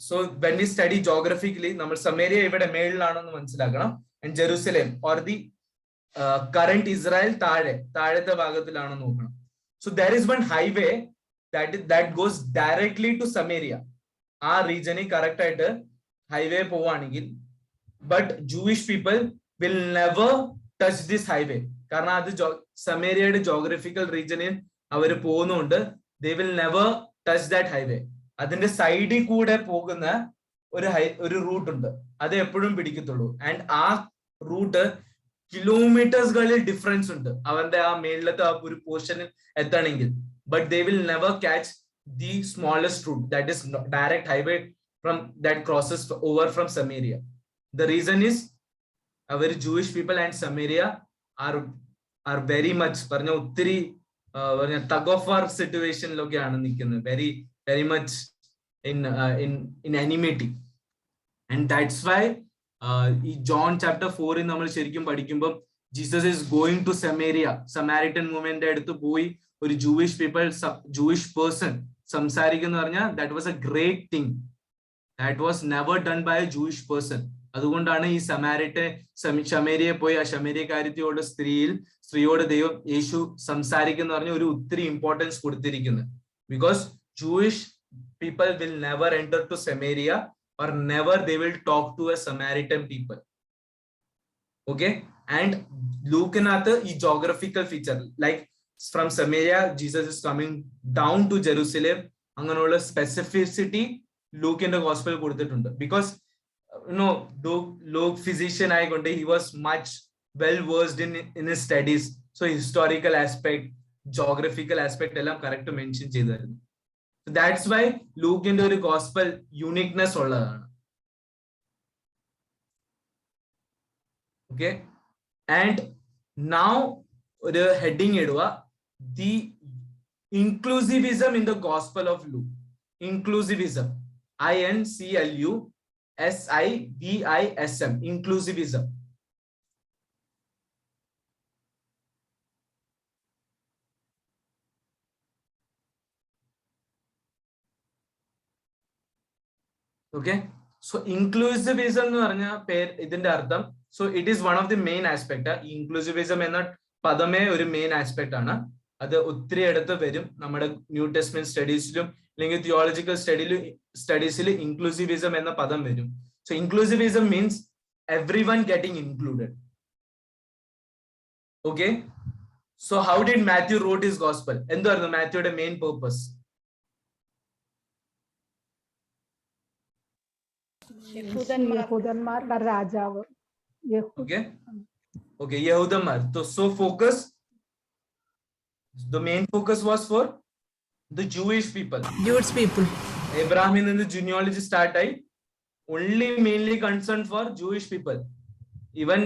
so when we study geographically നമ്മൾ സമേരിയ ഇവിടെ മേളിലാണെന്ന് മനസ്സിലാക്കണം, and Jerusalem or the current Israel താഴത്തെ ഭാഗത്തിലാണെന്ന് നോക്കണം. So there is one highway that goes directly to Samaria. ആ റീജിയനിൽ കറക്റ്റ് ആയിട്ട് ഹൈവേ പോവാണെങ്കിൽ, but Jewish people will never touch this highway. കാരണം അത് സമേരിയയുടെ ജോഗ്രഫിക്കൽ റീജിയനിൽ അവർ പോകുന്നുണ്ട്. They will never touch that highway. അതിന്റെ സൈഡിൽ കൂടെ പോകുന്ന ഒരു റൂട്ട് ഉണ്ട്, അത് എപ്പോഴും പിടിക്കത്തുള്ളൂ. ആൻഡ് ആ റൂട്ട് കിലോമീറ്റേഴ്സുകളിൽ ഡിഫറൻസ് ഉണ്ട് അവരുടെ ആ മേളിലത്തെ ആ ഒരു പോർഷനിൽ എത്തണമെങ്കിൽ. But they will never catch the smallest route, that is direct highway from that crosses over from Samaria. The reason is അവർ Jewish people and Samaria are very much പറഞ്ഞ ഒത്തിരി tug of war സിറ്റുവേഷനിലൊക്കെയാണ് നിൽക്കുന്നത്, very much in enmity. And that's why ഈ John chapter 4 നമ്മൾ ശരിക്കും പഠിക്കുമ്പോൾ Jesus is going to Samaria, Samaritan movement അടുത്ത് പോയി ഒരു Jewish person സംസാരിക്കുന്ന പറഞ്ഞാൽ that was a great thing, that was never done by a Jewish person. അതുകൊണ്ടാണ് ഈ ശമേരിയെ പോയി ആ ശമേരിയക്കാരിയോട് സ്ത്രീയോട് ദൈവം യേശു സംസാരിക്കുന്ന പറഞ്ഞ ഒരു ഒത്തിരി ഇമ്പോർട്ടൻസ് കൊടുത്തിരിക്കുന്നത്. Because Jewish people will never enter to Samaria or never they will talk to a Samaritan people. Okay, and Luke nathu ee geographical feature, like from Samaria Jesus is coming down to Jerusalem, അങ്ങനെയുള്ള specificity Luke in the gospel കൊടുത്തിട്ടുണ്ട്. Because Luke physician ആയിക്കൊണ്ട് he was much well versed in his studies, so historical aspect, geographical aspect എല്ലാം correct mention ചെയ്തായിരുന്നു. So that's why Luke in the gospel uniqueness ഉള്ളതാണ്. Okay, and now ഒരു heading ഇടുക, the inclusivism in the gospel of Luke. Inclusivism, INCLUSIVISM, inclusivism. Okay, so inclusivism എന്ന് പറഞ്ഞ ഇതിന്റെ അർത്ഥം, so it is one of the main aspect. Inclusivism എന്ന പദമേ ഒരു main aspect ആണ്. അത് ഒത്തിരി അടുത്ത് വരും നമ്മുടെ ന്യൂ ടെസ്റ്റ്മെന്റ് സ്റ്റഡീസിലും അല്ലെങ്കിൽ തിയോളജിക്കൽ സ്റ്റഡീസിൽ ഇൻക്ലൂസിവിസം എന്ന പദം വരും. സോ inclusivism means everyone getting included. Okay, so how did Matthew wrote his gospel? എന്തായിരുന്നു മാത്യുയുടെ മെയിൻ പർപ്പസ്? യഹൂദന്മാരുടെ രാജാവ്. Okay, യഹൂദന്മാർ. So focus, the main focus was for the Jewish people. Abraham in the genealogy start ആയി only mainly concerned for Jewish people. Even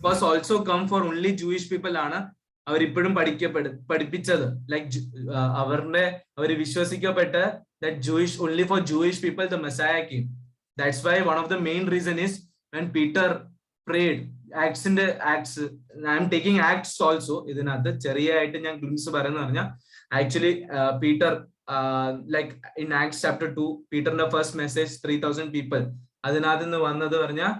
was also come for only Jewish people ആണ് അവർ ഇപ്പോഴും പഠിപ്പിച്ചത്. Like അവർ വിശ്വസിക്കപ്പെട്ട that Jewish, only for Jewish people the Messiah came. That's why one of the main reason is when Peter prayed, Acts, I am taking Acts also, ഇതിനകത്ത് ചെറിയായിട്ട് ഞാൻ glimpse പറയുന്ന പറഞ്ഞാൽ actually Peter like in Acts chapter 2, Peter the first message 3000 people, അതിനകത്ത് നിന്ന് വന്നത് പറഞ്ഞാൽ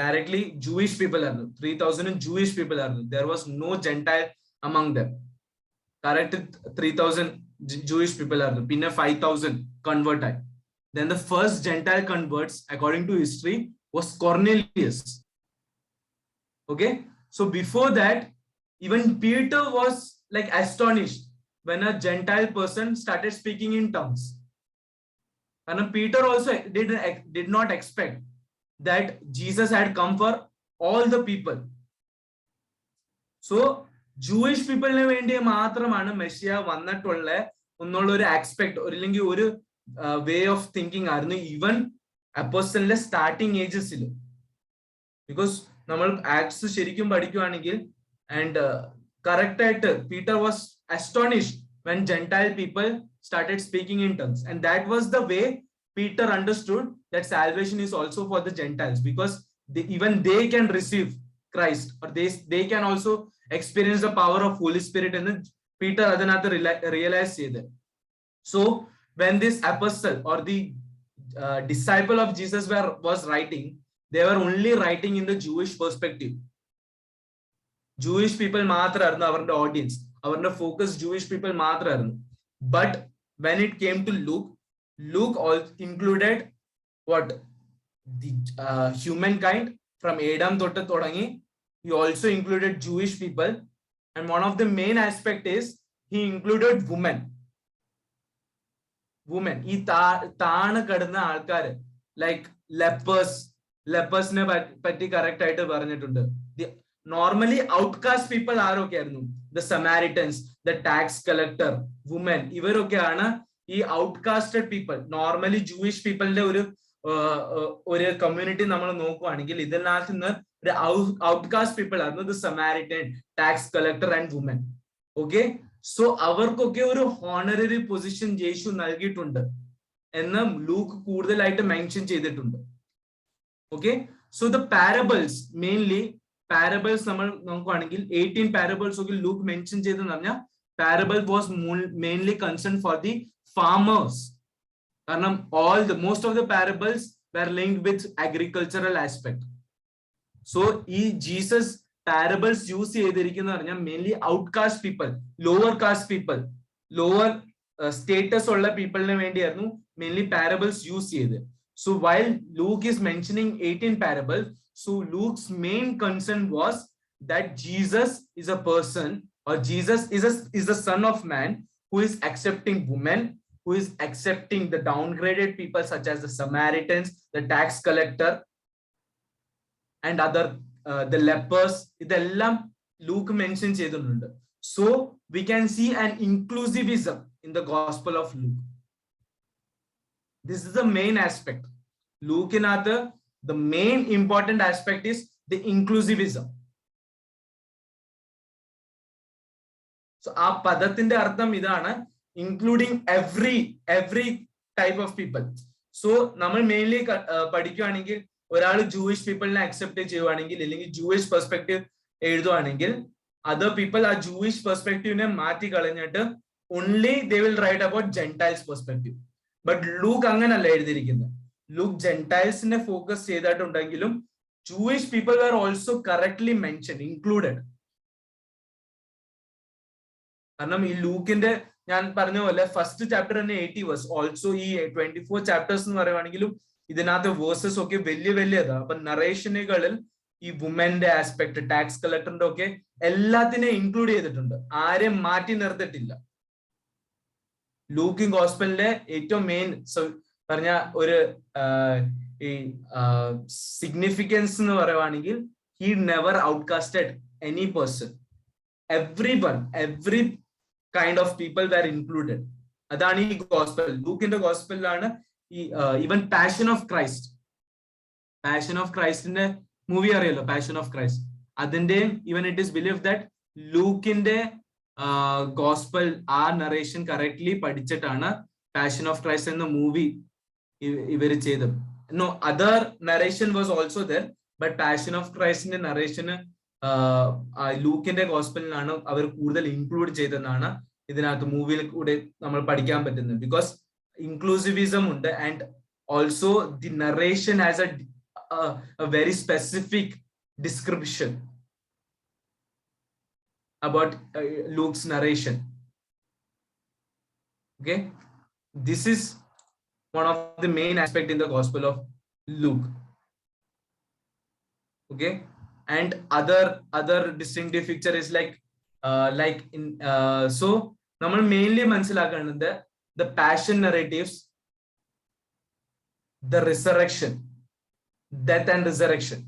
directly Jewish people ആയിരുന്നു. 3000 Jewish people ആയിരുന്നു. There was no Gentile among them. Correct, 3000 Jewish people are there. Pinna 5000 convert. Then the first Gentile converts according to history was Cornelius. Okay, so before that even Peter was like astonished when a Gentile person started speaking in tongues. And Peter also did not expect that Jesus had come for all the people. So Jewish people വേണ്ടി മാത്രമാണ് Messiah വന്നിട്ടുള്ള എന്നുള്ള ഒരു aspect അല്ലെങ്കിൽ ഒരു way of thinking ആയിരുന്നു even അപ്പോസ്റ്റലിന്റെ starting ഏജസിൽ. Because നമ്മൾ acts ശരിക്കും പഠിക്കുവാണെങ്കിൽ ആൻഡ് കറക്റ്റ് ആയിട്ട് Peter was astonished when Gentile people started speaking in tongues, and that was the way Peter understood that salvation is also for the Gentiles, because even they can receive Christ, or they can also experience the power of Holy Spirit, and Peter adanathu realized that. So when this apostle or the disciple of Jesus was writing, they were only writing in the Jewish perspective. Jewish people matra arnu avarde audience, avarde focus Jewish people matra arnu. But when it came to Luke all included what the humankind from Adam totta thodangi. He also included Jewish people, and one of the main aspect is he included women. Woman, ഈ താണ് കിടന്ന ആൾക്കാര്, like ലെപ്പേഴ്സിനെ പറ്റി correct ആയിട്ട് പറഞ്ഞിട്ടുണ്ട്. Normally outcast people ആരൊക്കെ ആയിരുന്നു? The Samaritans, the tax collector, woman, ഇവരൊക്കെയാണ് ഈ ഔട്ട്കാസ്റ്റഡ് പീപ്പിൾ. നോർമലി ജൂയിഷ് പീപ്പിളിന്റെ ഒരു കമ്മ്യൂണിറ്റി നമ്മൾ നോക്കുവാണെങ്കിൽ ഇതിനകത്ത് നിന്ന് ഒരു ഔട്ട്കാസ്റ്റ് പീപ്പിൾ ആയിരുന്നു the Samaritan, tax collector and woman. Okay, so അവർക്കൊക്കെ ഒരു ഹോണററി പൊസിഷൻ യേശു നൽകിയിട്ടുണ്ട് എന്ന് ലൂക്ക് കൂടുതലായിട്ട് മെൻഷൻ ചെയ്തിട്ടുണ്ട്. Okay, so the parables, mainly parables നമ്മൾ നോക്കുവാണെങ്കിൽ 18 പാരബിൾസ് ഒക്കെ ലൂക്ക് മെൻഷൻ ചെയ്തെന്ന് പറഞ്ഞാൽ parable was mainly concern for the farmers. കാരണം most of the parables were linked with agricultural aspect. So ഈ ജീസസ് പാരബിൾസ് യൂസ് ചെയ്തിരിക്കുന്ന പറഞ്ഞാൽ mainly outcast people, lower caste people, lower status ഉള്ള പീപ്പിളിന് വേണ്ടിയായിരുന്നു മെയിൻലി പാരബിൾസ് യൂസ് ചെയ്ത്. So while Luke is mentioning 18 parables, so Luke's main concern was that Jesus is a person, or Jesus is the son of man who is accepting women, who is accepting the downgraded people such as the Samaritans, the tax collector, and other the lepers. Idellam Luke mentions cheyidunundu. So we can see an inclusivism in the Gospel of Luke. This is the main aspect. Luke in other, the main important aspect is the inclusivism. So ആ പദത്തിന്റെ അർത്ഥം ഇതാണ്, including every type of people. So നമ്മൾ mainly പഠിക്കുകയാണെങ്കിൽ ഒരാൾ Jewish പീപ്പിളിനെ accept ചെയ്യുവാണെങ്കിൽ, അല്ലെങ്കിൽ ജൂയിഷ് പെർസ്പെക്റ്റീവ് എഴുതുവാണെങ്കിൽ, അതർ പീപ്പിൾ ആ ജൂയിഷ് പെർസ്പെക്റ്റീവിനെ മാറ്റി കളഞ്ഞിട്ട് only they will write about gentiles perspective. But Luke അങ്ങനല്ല എഴുതിയിരിക്കുന്നത്. ലൂക്ക് ജെന്റൈൽസിനെ ഫോക്കസ് ചെയ്തിട്ടുണ്ടെങ്കിലും Jewish people are also correctly mention, included. കാരണം ഈ ലൂക്കിന്റെ ഞാൻ പറഞ്ഞ പോലെ ഫസ്റ്റ് ചാപ്റ്റർ തന്നെ 80 വേഴ്സ്, ഓൾസോ ഈ 24 ചാപ്റ്റേഴ്സ് എന്ന് പറയുവാണെങ്കിലും ഇതിനകത്ത് വേഴ്സസ് ഒക്കെ വലിയതാണ്. അപ്പൊ നറേഷനുകളിൽ ഈ വുമന്റെ ആസ്പെക്ട്, ടാക്സ് കളക്ടറിന്റെ ഒക്കെ എല്ലാത്തിനെയും ഇൻക്ലൂഡ് ചെയ്തിട്ടുണ്ട്, ആരെയും മാറ്റി നിർത്തിയിട്ടില്ല. ലൂക്ക് ഗോസ്പലിന്റെ ഏറ്റവും മെയിൻ പറഞ്ഞ ഒരു ഈ സിഗ്നിഫിക്കൻസ് എന്ന് പറയുവാണെങ്കിൽ, he never outcasted any person. Every kind of people were included. അതാണ് ഈ ഗോസ്പൽ. ലൂക്കിന്റെ ഗോസ്പലിലാണ് ഈ ഈവൻ പാഷൻ ഓഫ് ക്രൈസ്റ്റിന്റെ മൂവി അറിയല്ലോ, പാഷൻ ഓഫ് ക്രൈസ്റ്റ്. അതിന്റെയും even it is believe that ലൂക്കിന്റെ ഗോസ്പൽ ആ നറേഷൻ കറക്റ്റ്ലി പഠിച്ചിട്ടാണ് പാഷൻ ഓഫ് ക്രൈസ്റ്റ് എന്ന മൂവി ഇവര് ചെയ്തത്. No other narration was also there, but passion of ക്രൈസ്റ്റിന്റെ നറേഷന് ലൂക്കിന്റെ ഗോസ്പലിനാണ് അവർ കൂടുതൽ ഇൻക്ലൂഡ് ചെയ്തെന്നാണ് ഇതിനകത്ത് മൂവിയിൽ കൂടെ നമ്മൾ പഠിക്കാൻ പറ്റുന്നത്. ബിക്കോസ് ഇൻക്ലൂസിവിസം ഉണ്ട്, and also the narration has A very specific description about Luke's narration. Okay, this is one of the main aspect in the Gospel of Luke. Okay, and other distinctive feature is like in so നമ്മൾ mainly മനസ്സിലാക്കുന്നത് the passion narratives, the resurrection, death and resurrection,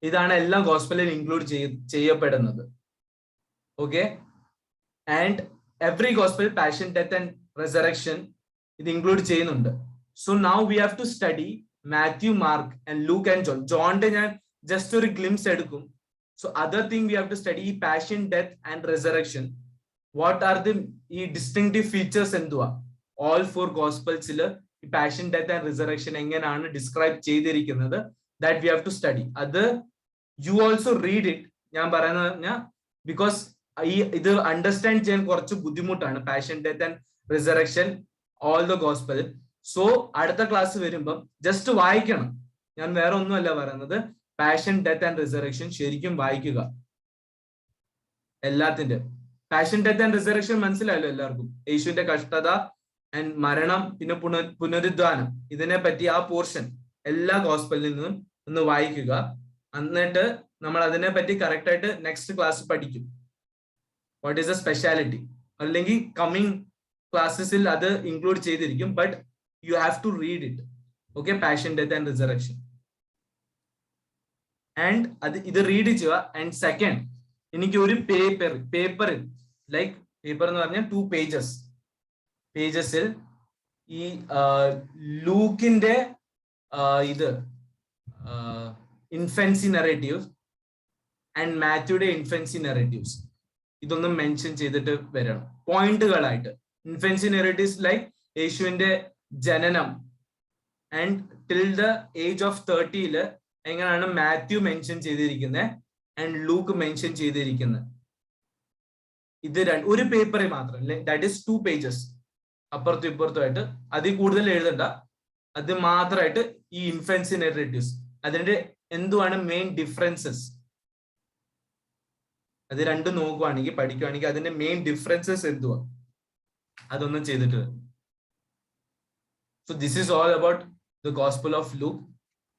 ഇതാണ് എല്ലാ ഗോസ്പലിൽ include ചെയ്യപ്പെടുന്നത്. Okay, and every gospel, passion, death and resurrection ഇത് include ചെയ്യുന്നുണ്ട്. So now we have to study Matthew, Mark and Luke and John. ജോണിന്റെ ഞാൻ just ഒരു glimpse എടുക്കും. So other thing we have to study passion, death and resurrection. What are the distinctive features എന്തുവാ? All four gospels ഈ passion, death and resurrection എങ്ങനെയാണ് describe ചെയ്തിരിക്കുന്നത്, that we have to study. അത് you also read it. ഞാൻ പറയുന്നത് because ഇത് understand ചെയ്യാൻ കുറച്ച് ബുദ്ധിമുട്ടാണ്, passion, death and resurrection, all the gospel. So അടുത്ത ക്ലാസ് വരുമ്പം ജസ്റ്റ് വായിക്കണം. ഞാൻ വേറെ ഒന്നുമല്ല പറയുന്നത്, പാഷൻ, ഡെത്ത് ആൻഡ് റിസറക്ഷൻ ശരിക്കും വായിക്കുക. എല്ലാത്തിന്റെ പാഷൻ, ഡെത്ത് ആൻഡ് റിസറക്ഷൻ മനസ്സിലായല്ലോ എല്ലാവർക്കും. യേശുവിന്റെ കഷ്ടത ആൻഡ് മരണം, പിന്നെ പുനരുദ്ധാനം, ഇതിനെ പറ്റി ആ പോർഷൻ എല്ലാ ഗോസ്പലിൽ നിന്നും ഒന്ന് വായിക്കുക. എന്നിട്ട് നമ്മൾ അതിനെ പറ്റി കറക്റ്റ് ആയിട്ട് നെക്സ്റ്റ് ക്ലാസ് പഠിക്കും. What is the speciality? അല്ലെങ്കിൽ കമ്മിങ് ക്ലാസ്സസിൽ അത് ഇൻക്ലൂഡ് ചെയ്തിരിക്കും. But you have to read it. Okay, passion, death and resurrection. And അത് ഇത് റീഡ് ചെയ്യുക. ആൻഡ് സെക്കൻഡ്, എനിക്ക് ഒരു പേപ്പറിൽ ലൈക്ക് പേപ്പർ എന്ന് പറഞ്ഞാൽ 2 പേജസിൽ ഈ ലൂക്കിന്റെ ഇത് ഇൻഫൻസി നെറേറ്റീവ്സ് ആൻഡ് മാത്യുയുടെ ഇൻഫൻസി നെറേറ്റീവ്സ് ഇതൊന്നും മെൻഷൻ ചെയ്തിട്ട് വരണം പോയിന്റുകളായിട്ട്. ഇൻഫൻസി നെറേറ്റീവ്സ് ലൈക്ക് യേശുവിന്റെ ജനനം and till the age of 30 എങ്ങനെയാണ് മാത്യു മെൻഷൻ ചെയ്തിരിക്കുന്നത് ആൻഡ് ലൂക്ക് മെൻഷൻ ചെയ്തിരിക്കുന്നത്. ഇത് ഒരു പേപ്പറിൽ മാത്രം, ദാറ്റ് ഈസ് 2 പേജസ്, അപ്പുറത്തും ഇപ്പുറത്തുമായിട്ട്. അതിൽ കൂടുതൽ എഴുതണ്ട, അത് മാത്രമായിട്ട് ഈ ഇൻഫൻസി നെറേറ്റീവ്സ് അതിന്റെ എന്തുവാണ് മെയിൻ ഡിഫറൻസസ്, അത് രണ്ടും നോക്കുവാണെങ്കിൽ പഠിക്കുവാണെങ്കിൽ അതിന്റെ മെയിൻ ഡിഫറൻസസ് എന്തുവാ അതൊന്നും ചെയ്തിട്ട്. So this is all about the gospel of Luke.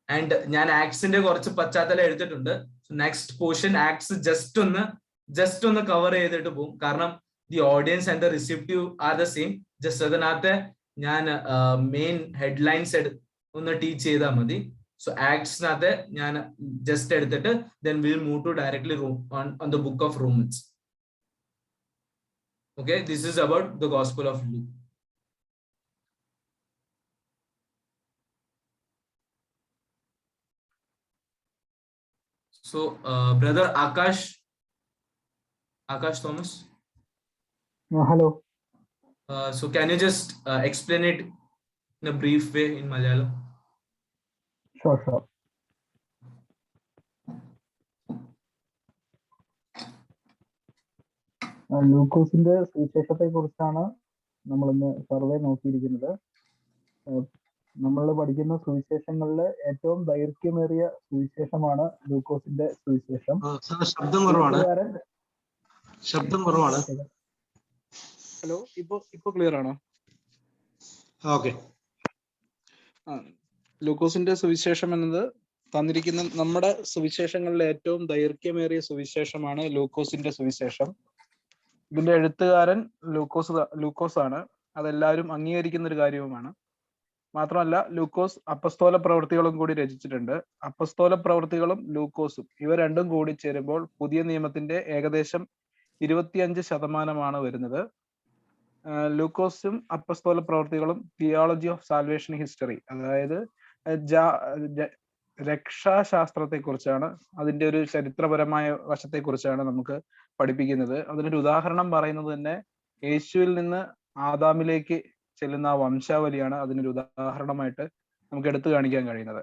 And ഞാൻ ആക്ട്സിന്റെ കുറച്ച് പശ്ചാത്തലം എടുത്തിട്ടുണ്ട്. നെക്സ്റ്റ് പോർഷൻ ആക്ട്സ് ജസ്റ്റ് ഒന്ന് കവർ ചെയ്തിട്ട് പോകും. കാരണം the audience and the receptive are the same. Just അതിനകത്ത് ഞാൻ മെയിൻ ഹെഡ്ലൈൻസ് ഒന്ന് ടീച്ച് ചെയ്താൽ മതി. സോ ആക്ട്സിനകത്ത് ഞാൻ ജസ്റ്റ് എടുത്തിട്ട് then we'll move to directly on the book of Romans. Okay, this is about the Gospel of Luke. So brother Akash Thomas. Hello. So can you just explain it in a brief way in Malayalam? Sure. ലൂക്കോസിന്റെ സുവിശേഷത്തെ കുറിച്ചാണ് നമ്മൾ ഇന്ന് survey നോക്കിയിരിക്കുന്നത്. നമ്മൾ പഠിക്കുന്ന സുവിശേഷങ്ങളിലെ ഏറ്റവും ദൈർഘ്യമേറിയ സുവിശേഷമാണ് ലൂക്കോസിന്റെ സുവിശേഷം. ശബ്ദം കുറവാണ്. ഹലോ, ഇപ്പൊ ക്ലിയർ ആണോ? ഓക്കെ. ലൂക്കോസിന്റെ സുവിശേഷം എന്നത് തന്നിരിക്കുന്ന നമ്മുടെ സുവിശേഷങ്ങളിലെ ഏറ്റവും ദൈർഘ്യമേറിയ സുവിശേഷമാണ് ലൂക്കോസിന്റെ സുവിശേഷം. ഇതിന്റെ എഴുത്തുകാരൻ ലൂക്കോസ് ആണ്. അതെല്ലാവരും അംഗീകരിക്കുന്ന ഒരു കാര്യവുമാണ്. മാത്രമല്ല ലൂക്കോസ് അപ്പസ്തോല പ്രവൃത്തികളും കൂടി രചിച്ചിട്ടുണ്ട്. അപ്പസ്തോല പ്രവൃത്തികളും ലൂക്കോസും ഇവ രണ്ടും കൂടി ചേരുമ്പോൾ പുതിയ നിയമത്തിന്റെ ഏകദേശം 25% വരുന്നത്. ലൂക്കോസും അപ്പസ്തോല പ്രവൃത്തികളും തിയോളജി ഓഫ് സാൽവേഷൻ ഹിസ്റ്ററി, അതായത് രക്ഷാശാസ്ത്രത്തെ കുറിച്ചാണ്, അതിന്റെ ഒരു ചരിത്രപരമായ വശത്തെ കുറിച്ചാണ് നമുക്ക് പഠിപ്പിക്കുന്നത്. അതിനൊരു ഉദാഹരണം പറയുന്നത് തന്നെ യേശുവിൽ നിന്ന് ആദാമിലേക്ക് ചെല്ലുന്ന ആ വംശാവലിയാണ് അതിനൊരു ഉദാഹരണമായിട്ട് നമുക്ക് എടുത്തു കാണിക്കാൻ കഴിയുന്നത്.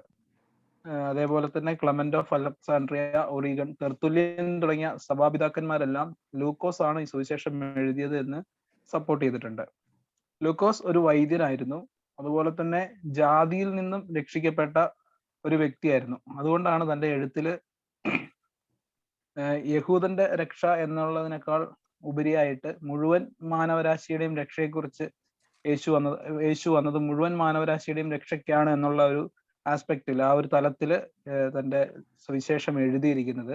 അതേപോലെ തന്നെ Clement of Alexandria, Oregon, Tertullian തുടങ്ങിയ സഭാപിതാക്കന്മാരെല്ലാം ലൂക്കോസ് ആണ് ഈ സുവിശേഷം എഴുതിയത് എന്ന് സപ്പോർട്ട് ചെയ്തിട്ടുണ്ട്. ലൂക്കോസ് ഒരു വൈദ്യനായിരുന്നു. അതുപോലെ തന്നെ ജാതിയിൽ നിന്നും രക്ഷിക്കപ്പെട്ട ഒരു വ്യക്തിയായിരുന്നു. അതുകൊണ്ടാണ് തന്റെ എഴുത്തില് യഹൂദന്റെ രക്ഷ എന്നുള്ളതിനേക്കാൾ ഉപരിയായിട്ട് മുഴുവൻ മാനവരാശിയുടെയും രക്ഷയെക്കുറിച്ച് യേശു വന്നത് മുഴുവൻ മാനവരാശിയുടെയും രക്ഷയ്ക്കാണ് എന്നുള്ള ഒരു ആസ്പെക്റ്റിൽ, ആ ഒരു തലത്തില് തന്റെ സുവിശേഷം എഴുതിയിരിക്കുന്നത്.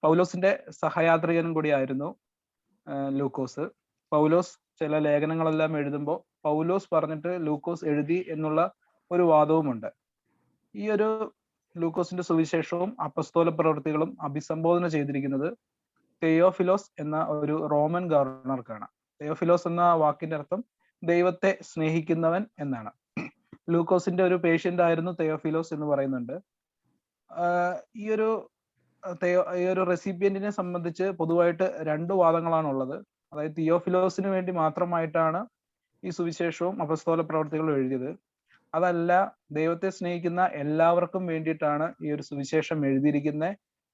പൗലോസിന്റെ സഹയാത്രികനും കൂടിയായിരുന്നു ലൂക്കോസ്. പൗലോസ് ചില ലേഖനങ്ങളെല്ലാം എഴുതുമ്പോൾ പൗലോസ് പറഞ്ഞിട്ട് ലൂക്കോസ് എഴുതി എന്നുള്ള ഒരു വാദവുമുണ്ട്. ഈ ഒരു ലൂക്കോസിന്റെ സുവിശേഷവും അപ്പസ്തോല പ്രവൃത്തികളും അഭിസംബോധന ചെയ്തിരിക്കുന്നത് തെയോഫിലോസ് എന്ന ഒരു റോമൻ ഗവർണർക്കാണ്. തെയോഫിലോസ് എന്ന വാക്കിന്റെ അർത്ഥം ദൈവത്തെ സ്നേഹിക്കുന്നവൻ എന്നാണ്. ലൂക്കോസിന്റെ ഒരു പേഷ്യന്റ് ആയിരുന്നു തെയോഫിലോസ് എന്ന് പറയുന്നുണ്ട്. ഈ ഒരു റെസിപ്പിയന്റിനെ സംബന്ധിച്ച് പൊതുവായിട്ട് 2 വാദങ്ങളാണ് ഉള്ളത്. അതായത് തിയോഫിലോസിന് വേണ്ടി മാത്രമായിട്ടാണ് ഈ സുവിശേഷവും അപ്പസ്തോല പ്രവൃത്തികളും എഴുതിയത്. അതല്ല, ദൈവത്തെ സ്നേഹിക്കുന്ന എല്ലാവർക്കും വേണ്ടിയിട്ടാണ് ഈ ഒരു സുവിശേഷം എഴുതിയിരിക്കുന്നത്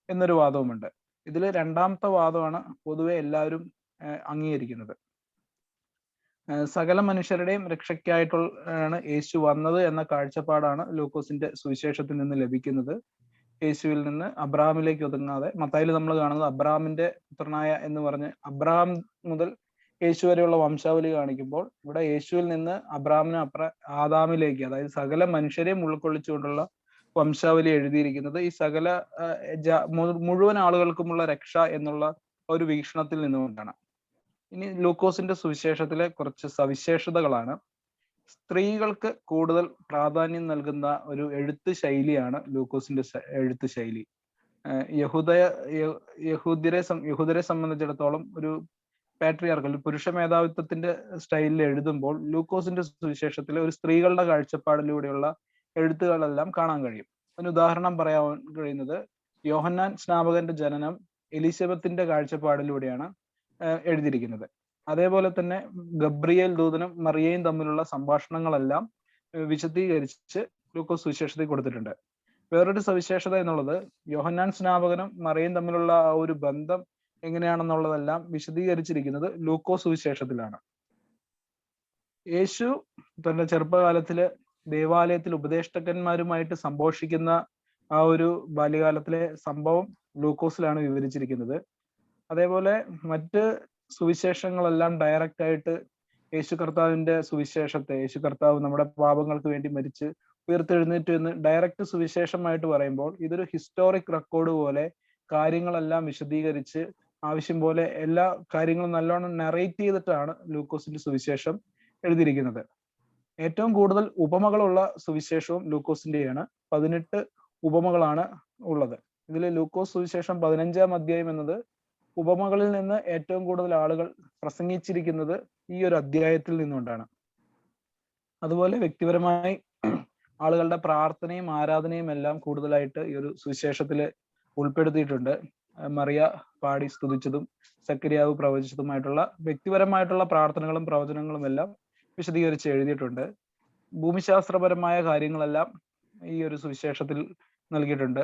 എന്നൊരു വാദവുമുണ്ട്. ഇതിൽ രണ്ടാമത്തെ വാദമാണ് പൊതുവെ എല്ലാവരും അംഗീകരിക്കുന്നത്. സകല മനുഷ്യരുടെയും രക്ഷയ്ക്കായിട്ടാണ് യേശു വന്നത് എന്ന കാഴ്ചപ്പാടാണ് ലൂക്കോസിന്റെ സുവിശേഷത്തിൽ നിന്ന് ലഭിക്കുന്നത്. യേശുവിൽ നിന്ന് അബ്രഹാമിലേക്ക് ഒതുങ്ങാതെ, മത്തായിയിൽ നമ്മൾ കാണുന്നത് അബ്രഹാമിന്റെ പുത്രനായ എന്ന് പറഞ്ഞ് അബ്രഹാം മുതൽ യേശു വരെയുള്ള വംശാവലി കാണിക്കുമ്പോൾ ഇവിടെ യേശുവിൽ നിന്ന് അബ്രഹാമിന് ആദാമിലേക്ക്, അതായത് സകല മനുഷ്യരെയും ഉൾക്കൊള്ളിച്ചുകൊണ്ടുള്ള വംശാവലി എഴുതിയിരിക്കുന്നത് ഈ സകല മുഴുവൻ ആളുകൾക്കുമുള്ള രക്ഷ എന്നുള്ള ഒരു വീക്ഷണത്തിൽ നിന്നുകൊണ്ടാണ്. ഇനി ലൂക്കോസിന്റെ സുവിശേഷത്തിലെ കുറച്ച് സവിശേഷതകളാണ്. സ്ത്രീകൾക്ക് കൂടുതൽ പ്രാധാന്യം നൽകുന്ന ഒരു എഴുത്ത് ശൈലിയാണ് ലൂക്കോസിന്റെ എഴുത്ത് ശൈലി. യഹൂദരെ സംബന്ധിച്ചിടത്തോളം ഒരു പാട്രിയാർക്കൽ പുരുഷ മേധാവിത്വത്തിന്റെ സ്റ്റൈലിൽ എഴുതുമ്പോൾ ലൂക്കോസിന്റെ സുവിശേഷത്തിലെ ഒരു സ്ത്രീകളുടെ കാഴ്ചപ്പാടിലൂടെയുള്ള എഴുത്തുകളെല്ലാം കാണാൻ കഴിയും. അതിന് ഉദാഹരണം പറയാൻ കഴിയുന്നത് യോഹന്നാൻ സ്നാപകന്റെ ജനനം എലിസബത്തിന്റെ കാഴ്ചപ്പാടിലൂടെയാണ് എഴുതിയിരിക്കുന്നത്. അതേപോലെ തന്നെ ഗബ്രിയേൽ ദൂതനും മറിയയും തമ്മിലുള്ള സംഭാഷണങ്ങളെല്ലാം വിശദീകരിച്ച് ലൂക്കോസ് സുവിശേഷത്തിൽ കൊടുത്തിട്ടുണ്ട്. വേറൊരു സവിശേഷത എന്നുള്ളത് യോഹന്നാൻ സ്നാപകനും മറിയയും തമ്മിലുള്ള ആ ഒരു ബന്ധം എങ്ങനെയാണെന്നുള്ളതെല്ലാം വിശദീകരിച്ചിരിക്കുന്നത് ലൂക്കോസ് സുവിശേഷത്തിലാണ്. യേശു തന്റെ ചെറുപ്പകാലത്തില് ദേവാലയത്തിൽ ഉപദേഷ്ടാക്കന്മാരുമായിട്ട് സംഭാഷിക്കുന്ന ആ ഒരു ബാല്യകാലത്തിലെ സംഭവം ലൂക്കോസിലാണ് വിവരിച്ചിരിക്കുന്നത്. അതേപോലെ മറ്റ് സുവിശേഷങ്ങളെല്ലാം ഡയറക്റ്റ് ആയിട്ട് യേശു കർത്താവിന്റെ സുവിശേഷത്തെ, യേശു കർത്താവ് നമ്മുടെ പാപങ്ങൾക്ക് വേണ്ടി മരിച്ച് ഉയർത്തെഴുന്നേറ്റു എന്ന് ഡയറക്റ്റ് സുവിശേഷമായിട്ട് പറയുമ്പോൾ ഇതൊരു ഹിസ്റ്റോറിക് റെക്കോർഡ് പോലെ കാര്യങ്ങളെല്ലാം വിശദീകരിച്ച് ആവശ്യം പോലെ എല്ലാ കാര്യങ്ങളും നല്ലോണം നറേറ്റ് ചെയ്തിട്ടാണ് ലൂക്കോസിന്റെ സുവിശേഷം എഴുതിയിരിക്കുന്നത്. ഏറ്റവും കൂടുതൽ ഉപമകളുള്ള സുവിശേഷവും ലൂക്കോസിന്റെയാണ്. 18 ഉപമകളാണ് ഉള്ളത്. ഇതിൽ ലൂക്കോസ് സുവിശേഷം 15-ാം അധ്യായം എന്നത് ഉപമകളിൽ നിന്ന് ഏറ്റവും കൂടുതൽ ആളുകൾ പ്രസംഗിച്ചിരിക്കുന്നത് ഈ ഒരു അധ്യായത്തിൽ നിന്നുകൊണ്ടാണ്. അതുപോലെ വ്യക്തിപരമായി ആളുകളുടെ പ്രാർത്ഥനയും ആരാധനയും എല്ലാം കൂടുതലായിട്ട് ഈ ഒരു സുവിശേഷത്തില് ഉൾപ്പെടുത്തിയിട്ടുണ്ട്. മറിയ പാടി സ്തുതിച്ചതും സക്കരിയാവ് പ്രവചിച്ചതുമായിട്ടുള്ള വ്യക്തിപരമായിട്ടുള്ള പ്രാർത്ഥനകളും പ്രവചനങ്ങളും എല്ലാം വിശദീകരിച്ച് എഴുതിയിട്ടുണ്ട്. ഭൂമിശാസ്ത്രപരമായ കാര്യങ്ങളെല്ലാം ഈ ഒരു സുവിശേഷത്തിൽ നൽകിയിട്ടുണ്ട്.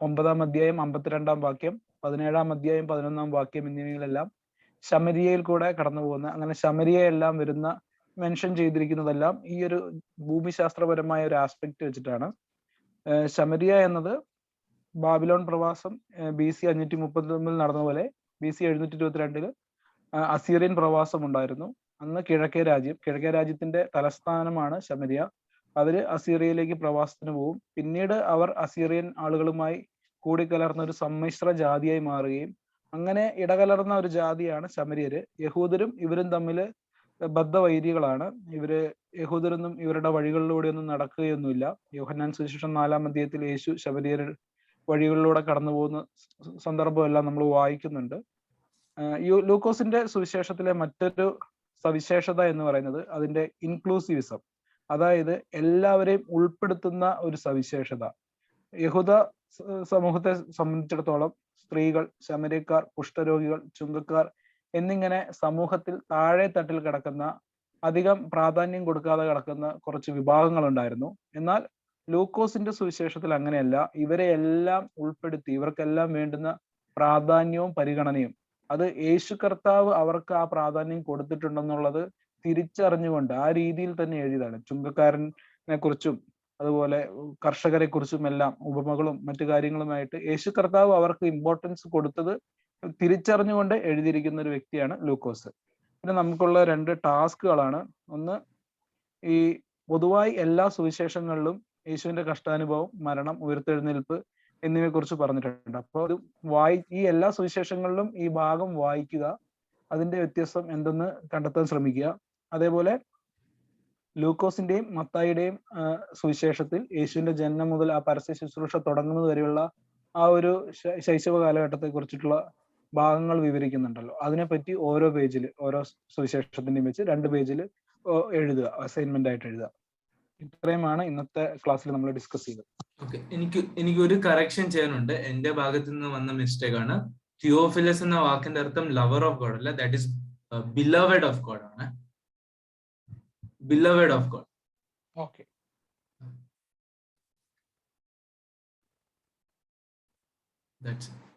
9-ാം അധ്യായം 52-ാം വാക്യം, 17-ാം അധ്യായം 11-ാം വാക്യം എന്നിവയിലെല്ലാം ശമരിയയിൽ കൂടെ കടന്നു പോകുന്ന, അങ്ങനെ ശമരിയയെല്ലാം വരുന്ന മെൻഷൻ ചെയ്തിരിക്കുന്നതെല്ലാം ഈ ഒരു ഭൂമിശാസ്ത്രപരമായ ഒരു ആസ്പെക്ട് വെച്ചിട്ടാണ്. ശമരിയ എന്നത് ബാബിലോൺ പ്രവാസം BC 539 നടന്ന പോലെ BC 722 അസീറിയൻ പ്രവാസം ഉണ്ടായിരുന്നു. അന്ന് കിഴക്കേ രാജ്യത്തിന്റെ തലസ്ഥാനമാണ് ശമരിയ. അവര് അസീറിയയിലേക്ക് പ്രവാസത്തിന് പോകും. പിന്നീട് അവർ അസീറിയൻ ആളുകളുമായി കൂടിക്കലർന്ന ഒരു സമ്മിശ്ര ജാതിയായി മാറുകയും അങ്ങനെ ഇടകലർന്ന ഒരു ജാതിയാണ് ശമരിയര്. യഹൂദരും ഇവരും തമ്മിൽ ബദ്ധവൈരികളാണ്. ഇവര് യഹൂദരൊന്നും ഇവരുടെ വഴികളിലൂടെ ഒന്നും നടക്കുകയൊന്നുമില്ല. യോഹന്നാൻ സുവിശേഷം 4-ാം അധ്യായത്തിൽ യേശു ശമരിയർ വഴികളിലൂടെ കടന്നു പോകുന്ന സന്ദർഭമെല്ലാം നമ്മൾ വായിക്കുന്നുണ്ട്. ലൂക്കോസിന്റെ സുവിശേഷത്തിലെ മറ്റൊരു സവിശേഷത എന്ന് പറയുന്നത് അതിന്റെ ഇൻക്ലൂസീവിസം, അതായത് എല്ലാവരെയും ഉൾപ്പെടുത്തുന്ന ഒരു സവിശേഷത. യഹൂദ സമൂഹത്തെ സംബന്ധിച്ചിടത്തോളം സ്ത്രീകൾ, ശമര്യക്കാർ, കുഷ്ഠരോഗികൾ, ചുങ്കക്കാർ എന്നിങ്ങനെ സമൂഹത്തിൽ താഴെ തട്ടിൽ കിടക്കുന്ന, അധികം പ്രാധാന്യം കൊടുക്കാതെ കിടക്കുന്ന കുറച്ച് വിഭാഗങ്ങൾ ഉണ്ടായിരുന്നു. എന്നാൽ ലൂക്കോസിന്റെ സുവിശേഷത്തിൽ അങ്ങനെയല്ല. ഇവരെ എല്ലാം ഉൾപ്പെടുത്തി ഇവർക്കെല്ലാം വേണ്ടുന്ന പ്രാധാന്യവും പരിഗണനയും അത് യേശു കർത്താവ് അവർക്ക് ആ പ്രാധാന്യം കൊടുത്തിട്ടുണ്ടെന്നുള്ളത് തിരിച്ചറിഞ്ഞുകൊണ്ട് ആ രീതിയിൽ തന്നെ എഴുതിയതാണ്. ചുങ്കക്കാരനെ കുറിച്ചും അതുപോലെ കർഷകരെ കുറിച്ചും എല്ലാം ഉപമകളും മറ്റു കാര്യങ്ങളുമായിട്ട് യേശു കർത്താവ് അവർക്ക് ഇമ്പോർട്ടൻസ് കൊടുത്തത് തിരിച്ചറിഞ്ഞുകൊണ്ട് എഴുതിയിരിക്കുന്ന ഒരു വ്യക്തിയാണ് ലൂക്കോസ്. പിന്നെ നമുക്കുള്ള 2 ടാസ്കുകളാണ്. ഒന്ന്, ഈ പൊതുവായി എല്ലാ സുവിശേഷങ്ങളിലും യേശുവിന്റെ കഷ്ടാനുഭവം, മരണം, ഉയർത്തെഴുന്നേൽപ്പ് എന്നിവയെ കുറിച്ച് പറഞ്ഞിട്ടുണ്ട്. അപ്പോൾ അത് ഈ എല്ലാ സുവിശേഷങ്ങളിലും ഈ ഭാഗം വായിക്കുക, അതിന്റെ വ്യത്യസ്തം എന്തെന്ന് കണ്ടെത്താൻ ശ്രമിക്കുക. അതേപോലെ ലൂക്കോസിന്റെയും മത്തായിയുടെയും സുവിശേഷത്തിൽ യേശുവിന്റെ ജനനം മുതൽ ആ പരസ്യ ശുശ്രൂഷ തുടങ്ങുന്നത് വരെയുള്ള ആ ഒരു ശൈശവ കാലഘട്ടത്തെ കുറിച്ചിട്ടുള്ള ഭാഗങ്ങൾ വിവരിക്കുന്നുണ്ടല്ലോ. അതിനെപ്പറ്റി ഓരോ പേജിൽ, ഓരോ സുവിശേഷത്തിന്റെയും വെച്ച് 2 പേജിൽ എഴുതുക, അസൈൻമെന്റ് ആയിട്ട് എഴുതുക. ഇത്രയുമാണ് ഇന്നത്തെ ക്ലാസ്സിൽ നമ്മൾ ഡിസ്കസ് ചെയ്തത്. ഓക്കെ, എനിക്ക് ഒരു കറക്ഷൻ ചെയ്യാനുണ്ട്. എന്റെ ഭാഗത്ത് നിന്ന് വന്ന മിസ്റ്റേക്ക് ആണ്. തിയോഫിലസ് എന്ന വാക്കിന്റെ അർത്ഥം ലവർ ഓഫ് ഗോഡ് അല്ല, that is beloved of God ആണ്. Beloved of God. Okay, that's it.